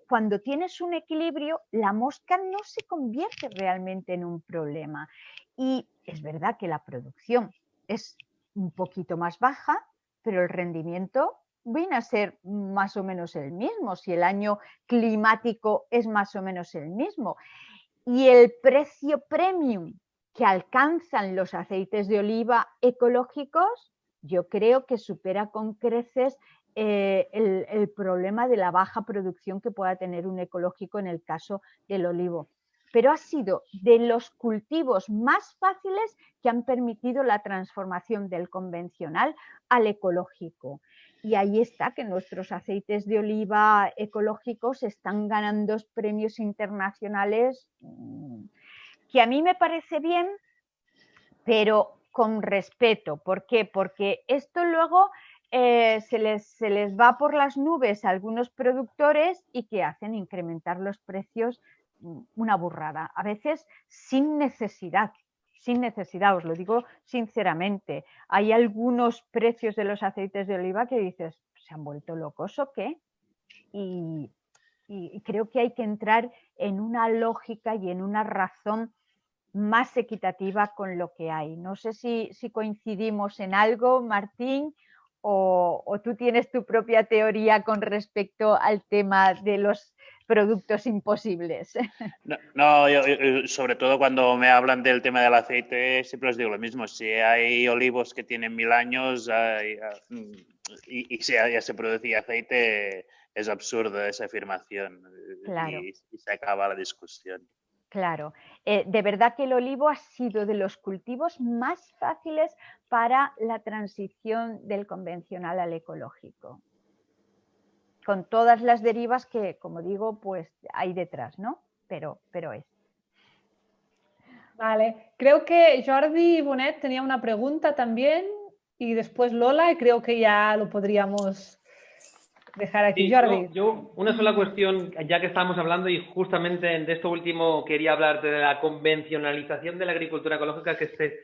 cuando tienes un equilibrio, la mosca no se convierte realmente en un problema. Y es verdad que la producción es un poquito más baja, pero el rendimiento viene a ser más o menos el mismo, si el año climático es más o menos el mismo. Y el precio premium que alcanzan los aceites de oliva ecológicos, yo creo que supera con creces el problema de la baja producción que pueda tener un ecológico en el caso del olivo. Pero ha sido de los cultivos más fáciles que han permitido la transformación del convencional al ecológico. Y ahí está que nuestros aceites de oliva ecológicos están ganando premios internacionales que a mí me parece bien, pero con respeto. ¿Por qué? Porque esto luego se les va por las nubes a algunos productores y que hacen incrementar los precios una burrada, a veces sin necesidad, os lo digo sinceramente. Hay algunos precios de los aceites de oliva que dices, ¿se han vuelto locos o qué? Y creo que hay que entrar en una lógica y en una razón más equitativa con lo que hay. No sé si coincidimos en algo, Martín, o tú tienes tu propia teoría con respecto al tema de los productos imposibles. No, yo, sobre todo cuando me hablan del tema del aceite, siempre os digo lo mismo. Si hay olivos que tienen 1000 años y ya se producía aceite, es absurda esa afirmación. Claro. Y se acaba la discusión. Claro, de verdad que el olivo ha sido de los cultivos más fáciles para la transición del convencional al ecológico, con todas las derivas que, como digo, pues hay detrás, ¿no? Pero es. Vale, creo que Jordi Bonet tenía una pregunta también y después Lola, y creo que ya lo podríamos dejar aquí. Sí, Jordi. yo una sola cuestión, ya que estábamos hablando, y justamente de esto último quería hablarte de la convencionalización de la agricultura ecológica, que este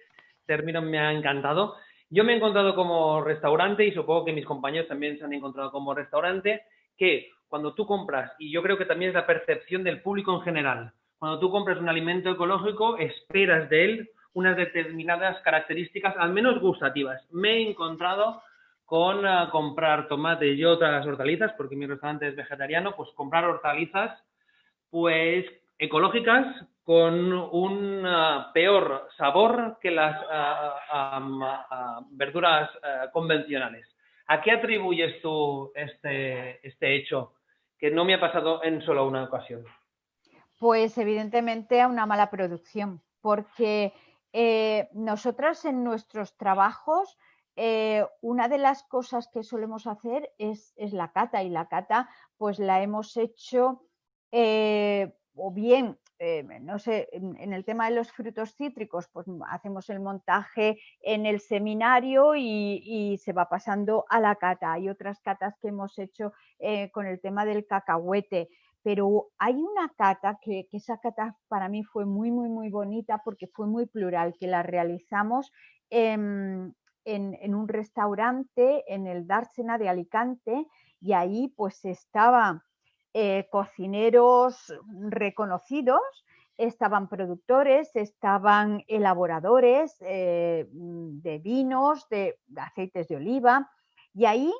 término me ha encantado. Yo me he encontrado como restaurante, y supongo que mis compañeros también se han encontrado como restaurante, que cuando tú compras, y yo creo que también es la percepción del público en general, cuando tú compras un alimento ecológico, esperas de él unas determinadas características, al menos gustativas. Me he encontrado con comprar tomate y otras hortalizas, porque mi restaurante es vegetariano, pues comprar hortalizas pues ecológicas con un peor sabor que las verduras convencionales. ¿A qué atribuyes tú este hecho que no me ha pasado en solo una ocasión? Pues evidentemente a una mala producción, porque nosotros en nuestros trabajos una de las cosas que solemos hacer es la cata, y la cata pues la hemos hecho o bien, no sé, en el tema de los frutos cítricos, pues hacemos el montaje en el seminario y se va pasando a la cata. Hay otras catas que hemos hecho con el tema del cacahuete. Pero hay una cata que esa cata para mí fue muy, muy, muy bonita porque fue muy plural, que la realizamos en un restaurante en el Dársena de Alicante, y ahí pues estaban cocineros reconocidos estaban productores, estaban elaboradores de vinos, de aceites de oliva, y ahí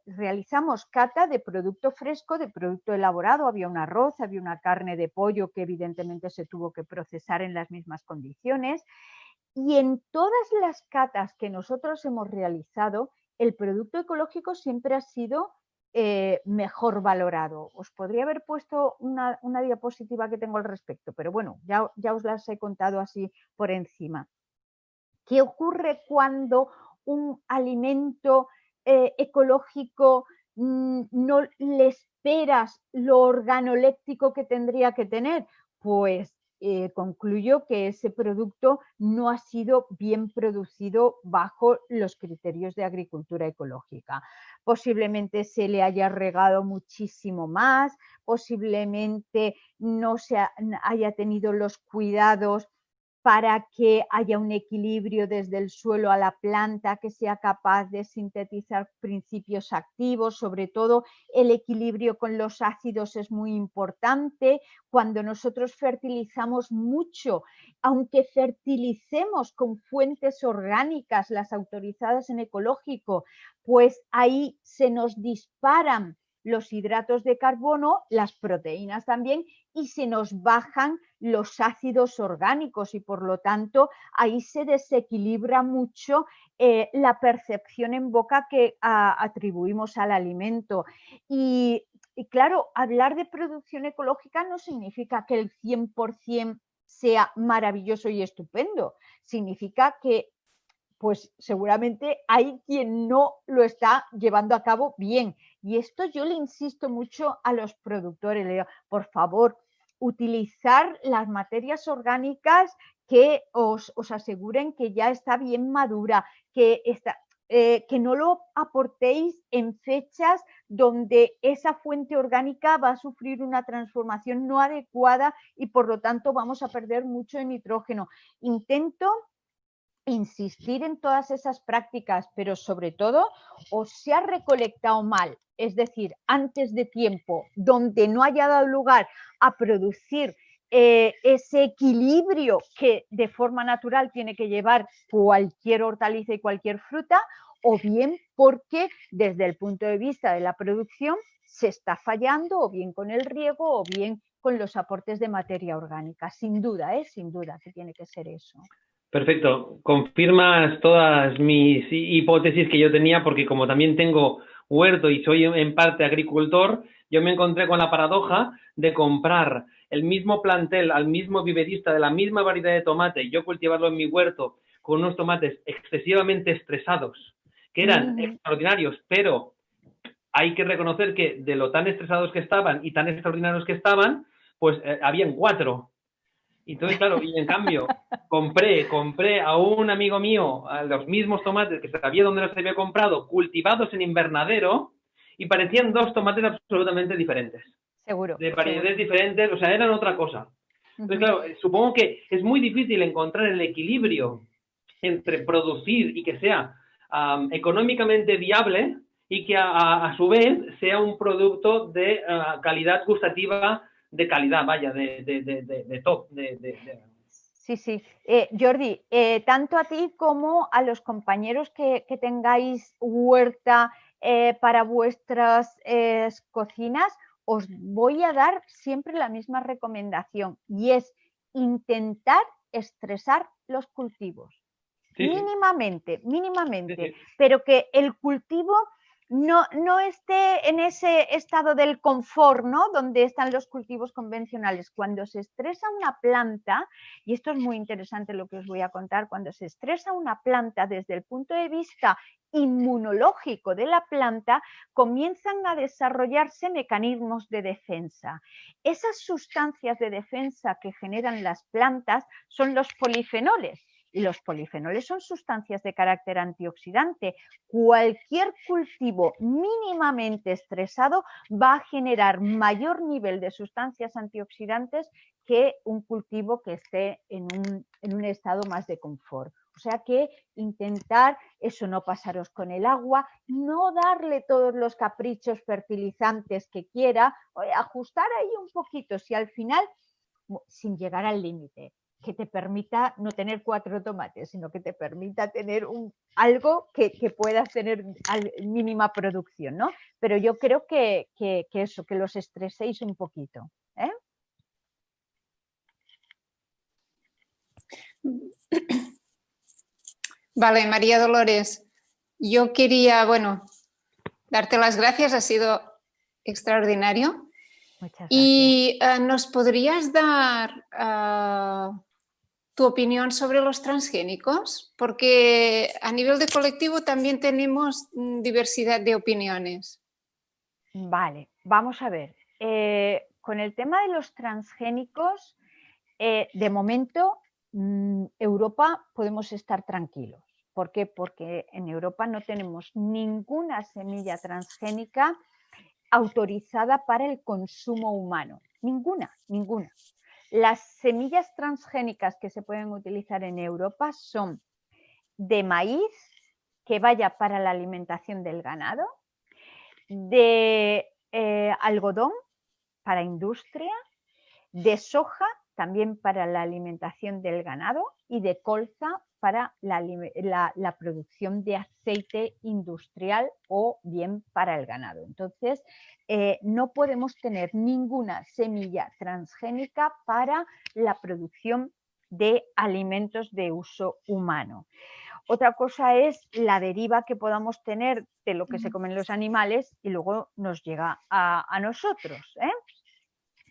realizamos cata de producto fresco, de producto elaborado. Había un arroz, había una carne de pollo que evidentemente se tuvo que procesar en las mismas condiciones. Y en todas las catas que nosotros hemos realizado, el producto ecológico siempre ha sido mejor valorado. Os podría haber puesto una diapositiva que tengo al respecto, pero bueno, ya os las he contado así por encima. ¿Qué ocurre cuando un alimento ecológico no le esperas lo organoléptico que tendría que tener? Pues concluyo que ese producto no ha sido bien producido bajo los criterios de agricultura ecológica. Posiblemente se le haya regado muchísimo más, posiblemente no se haya tenido los cuidados para que haya un equilibrio desde el suelo a la planta, que sea capaz de sintetizar principios activos. Sobre todo, el equilibrio con los ácidos es muy importante. Cuando nosotros fertilizamos mucho, aunque fertilicemos con fuentes orgánicas, las autorizadas en ecológico, pues ahí se nos disparan los hidratos de carbono, las proteínas también, y se nos bajan los ácidos orgánicos, y por lo tanto ahí se desequilibra mucho la percepción en boca que atribuimos al alimento. Y claro, hablar de producción ecológica no significa que el 100% sea maravilloso y estupendo, significa que pues seguramente hay quien no lo está llevando a cabo bien. Y esto yo le insisto mucho a los productores, le digo, por favor, utilizar las materias orgánicas que os aseguren que ya está bien madura, que no lo aportéis en fechas donde esa fuente orgánica va a sufrir una transformación no adecuada y por lo tanto vamos a perder mucho de nitrógeno. Intento insistir en todas esas prácticas, pero sobre todo, o se ha recolectado mal, es decir, antes de tiempo, donde no haya dado lugar a producir ese equilibrio que de forma natural tiene que llevar cualquier hortaliza y cualquier fruta, o bien porque desde el punto de vista de la producción se está fallando, o bien con el riego, o bien con los aportes de materia orgánica. Sin duda que tiene que ser eso. Perfecto. Confirmas todas mis hipótesis que yo tenía, porque como también tengo huerto y soy en parte agricultor, yo me encontré con la paradoja de comprar el mismo plantel al mismo viverista de la misma variedad de tomate, yo cultivarlo en mi huerto con unos tomates excesivamente estresados, que eran extraordinarios, pero hay que reconocer que de lo tan estresados que estaban y tan extraordinarios que estaban, pues habían 4. Entonces, claro, y en cambio, compré a un amigo mío los mismos tomates que sabía dónde los había comprado, cultivados en invernadero, y parecían 2 tomates absolutamente diferentes. Seguro. De variedades diferentes, o sea, eran otra cosa. Entonces, claro, supongo que es muy difícil encontrar el equilibrio entre producir y que sea económicamente viable y que a su vez sea un producto de calidad gustativa, de calidad, vaya, de top. Sí. Jordi, tanto a ti como a los compañeros que tengáis huerta para vuestras cocinas, os voy a dar siempre la misma recomendación, y es intentar estresar los cultivos. Sí, mínimamente, sí. Pero que el cultivo no esté en ese estado del confort, ¿no?, donde están los cultivos convencionales. Cuando se estresa una planta, y esto es muy interesante lo que os voy a contar, cuando se estresa una planta desde el punto de vista inmunológico de la planta, comienzan a desarrollarse mecanismos de defensa. Esas sustancias de defensa que generan las plantas son los polifenoles. Y los polifenoles son sustancias de carácter antioxidante. Cualquier cultivo mínimamente estresado va a generar mayor nivel de sustancias antioxidantes que un cultivo que esté en un estado más de confort. O sea que intentar eso, no pasaros con el agua, no darle todos los caprichos fertilizantes que quiera, ajustar ahí un poquito. Si al final sin llegar al límite, que te permita no tener 4 tomates, sino que te permita tener algo que puedas tener mínima producción, ¿no? Pero yo creo que eso, que los estreséis un poquito, ¿eh? Vale, María Dolores, yo quería, bueno, darte las gracias, ha sido extraordinario. Muchas gracias. Y ¿nos podrías dar tu opinión sobre los transgénicos? Porque a nivel de colectivo también tenemos diversidad de opiniones. Vale, vamos a ver. Con el tema de los transgénicos, de momento, Europa podemos estar tranquilos. ¿Por qué? Porque en Europa no tenemos ninguna semilla transgénica autorizada para el consumo humano. Ninguna. Las semillas transgénicas que se pueden utilizar en Europa son de maíz, que vaya para la alimentación del ganado, de algodón para industria, de soja también para la alimentación del ganado y de colza para la producción de aceite industrial o bien para el ganado. Entonces, no podemos tener ninguna semilla transgénica para la producción de alimentos de uso humano. Otra cosa es la deriva que podamos tener de lo que se comen los animales y luego nos llega a nosotros, ¿eh?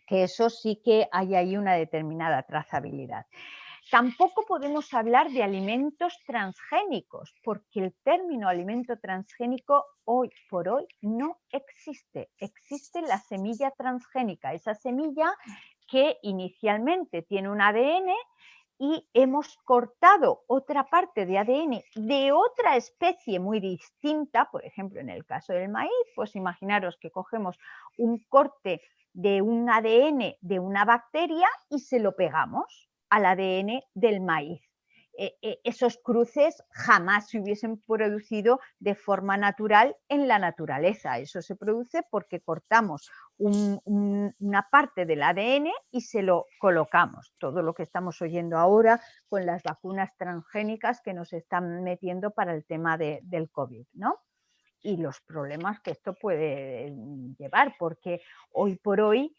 Que eso sí que hay ahí una determinada trazabilidad. Tampoco podemos hablar de alimentos transgénicos, porque el término alimento transgénico hoy por hoy no existe. Existe la semilla transgénica, esa semilla que inicialmente tiene un ADN y hemos cortado otra parte de ADN de otra especie muy distinta, por ejemplo, en el caso del maíz, pues imaginaros que cogemos un corte de un ADN de una bacteria y se lo pegamos al ADN del maíz. Esos cruces jamás se hubiesen producido de forma natural en la naturaleza. Eso se produce porque cortamos una parte del ADN y se lo colocamos. Todo lo que estamos oyendo ahora con las vacunas transgénicas que nos están metiendo para el tema del COVID, ¿no? Y los problemas que esto puede llevar, porque hoy por hoy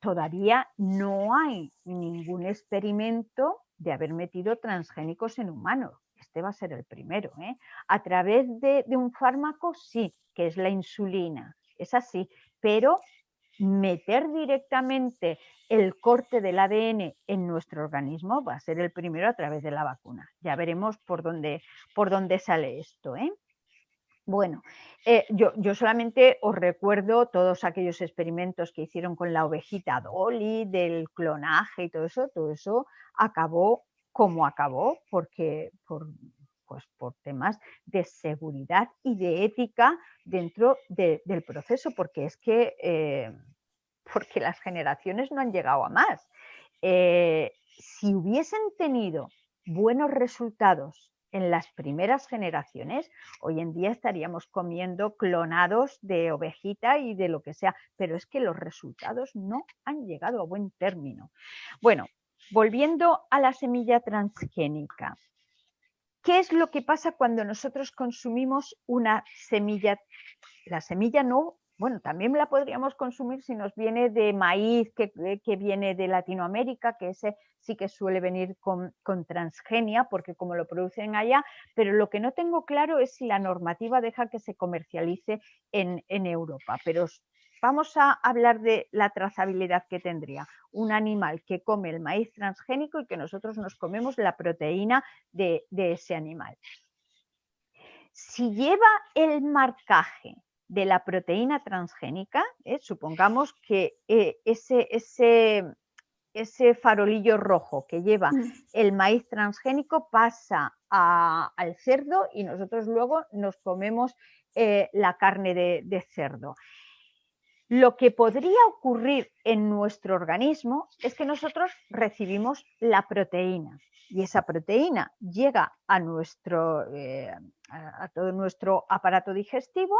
todavía no hay ningún experimento de haber metido transgénicos en humanos. Este va a ser el primero, ¿eh? A través de un fármaco, sí, que es la insulina, es así, pero meter directamente el corte del ADN en nuestro organismo va a ser el primero a través de la vacuna. Ya veremos por dónde sale esto, ¿eh? Bueno, yo solamente os recuerdo todos aquellos experimentos que hicieron con la ovejita Dolly, del clonaje y todo eso acabó como acabó, porque por temas de seguridad y de ética dentro del proceso, porque es que porque las generaciones no han llegado a más. Si hubiesen tenido buenos resultados en las primeras generaciones, hoy en día estaríamos comiendo clonados de ovejita y de lo que sea, pero es que los resultados no han llegado a buen término. Bueno, volviendo a la semilla transgénica, ¿qué es lo que pasa cuando nosotros consumimos una semilla? La semilla no, bueno, también la podríamos consumir si nos viene de maíz que viene de Latinoamérica, que ese sí que suele venir con transgenia, porque como lo producen allá, pero lo que no tengo claro es si la normativa deja que se comercialice en Europa. Pero vamos a hablar de la trazabilidad que tendría un animal que come el maíz transgénico y que nosotros nos comemos la proteína de ese animal. Si lleva el marcaje de la proteína transgénica, supongamos que ese farolillo rojo que lleva el maíz transgénico pasa al cerdo y nosotros luego nos comemos la carne de cerdo. Lo que podría ocurrir en nuestro organismo es que nosotros recibimos la proteína, y esa proteína llega a todo nuestro aparato digestivo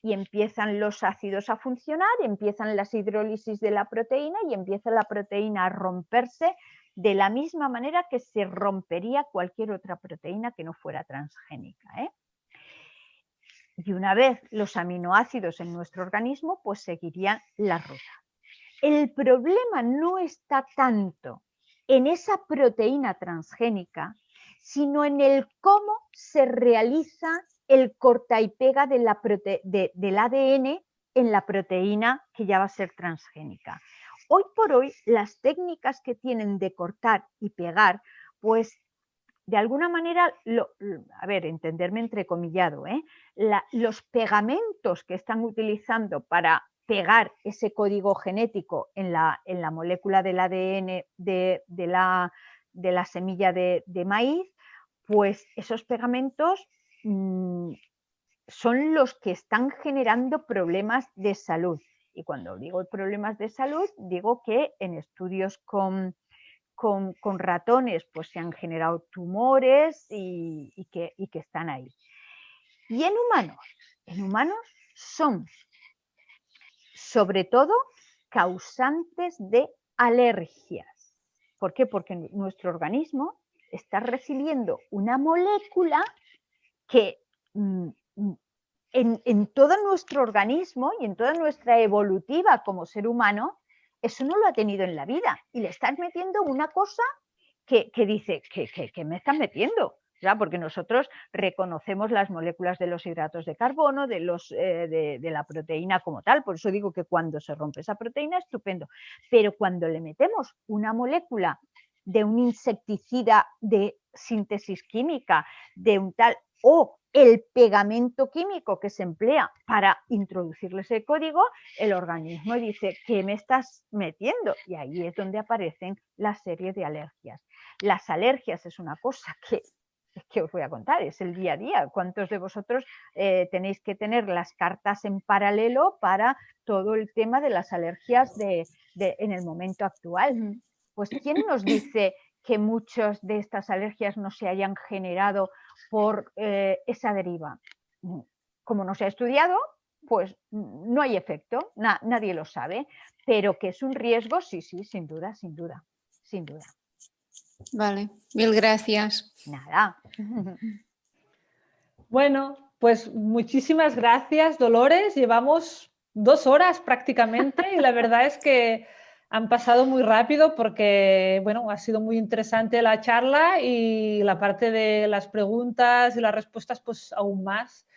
y empiezan los ácidos a funcionar, empiezan las hidrólisis de la proteína y empieza la proteína a romperse de la misma manera que se rompería cualquier otra proteína que no fuera transgénica, ¿eh? Y una vez los aminoácidos en nuestro organismo, pues seguirían la ruta. El problema no está tanto en esa proteína transgénica, sino en el cómo se realiza el corta y pega del ADN en la proteína que ya va a ser transgénica. Hoy por hoy, las técnicas que tienen de cortar y pegar, pues de alguna manera, a ver, entenderme entrecomillado, los pegamentos que están utilizando para pegar ese código genético en la molécula del ADN de la semilla de maíz, pues esos pegamentos son los que están generando problemas de salud. Y cuando digo problemas de salud, digo que en estudios con ratones pues se han generado tumores y que están ahí. Y en humanos son sobre todo causantes de alergias. ¿Por qué? Porque nuestro organismo está recibiendo una molécula que en todo nuestro organismo y en toda nuestra evolutiva como ser humano, eso no lo ha tenido en la vida y le estás metiendo una cosa que dice, que me están metiendo, ¿ya? Porque nosotros reconocemos las moléculas de los hidratos de carbono, de la proteína como tal, por eso digo que cuando se rompe esa proteína, estupendo, pero cuando le metemos una molécula de un insecticida de síntesis química, de un tal, o el pegamento químico que se emplea para introducirle ese código, el organismo dice, ¿qué me estás metiendo? Y ahí es donde aparecen la serie de alergias. Las alergias es una cosa que os voy a contar, es el día a día. ¿Cuántos de vosotros tenéis que tener las cartas en paralelo para todo el tema de las alergias en el momento actual? Pues ¿quién nos dice que muchas de estas alergias no se hayan generado por esa deriva? Como no se ha estudiado, pues no hay efecto, nadie lo sabe, pero que es un riesgo, sí, sin duda, sin duda, sin duda. Vale, mil gracias. Nada. Bueno, pues muchísimas gracias, Dolores. Llevamos 2 horas prácticamente y la verdad es que han pasado muy rápido porque, bueno, ha sido muy interesante la charla y la parte de las preguntas y las respuestas, pues aún más.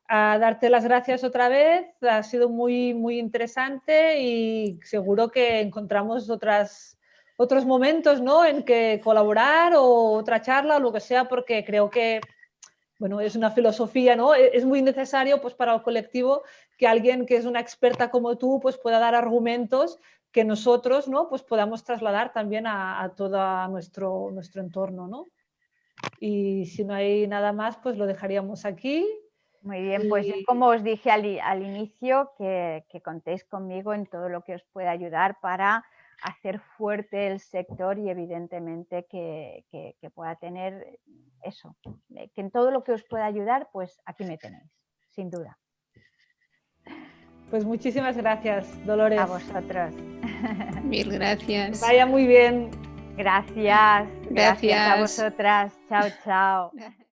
A darte las gracias otra vez, ha sido muy, muy interesante y seguro que encontramos otros momentos, ¿no?, en que colaborar o otra charla o lo que sea, porque creo que, bueno, es una filosofía, ¿no? Es muy necesario, pues, para el colectivo que alguien que es una experta como tú, pues, pueda dar argumentos que nosotros, ¿no?, pues podamos trasladar también a todo nuestro entorno, ¿no? Y si no hay nada más, pues lo dejaríamos aquí. Muy bien, pues yo como os dije al inicio, que contéis conmigo en todo lo que os pueda ayudar para hacer fuerte el sector y evidentemente que pueda tener eso, que en todo lo que os pueda ayudar, pues aquí me tenéis, sin duda. Pues muchísimas gracias, Dolores. A vosotros. Mil gracias. Que vaya muy bien. Gracias a vosotras. Chao, chao.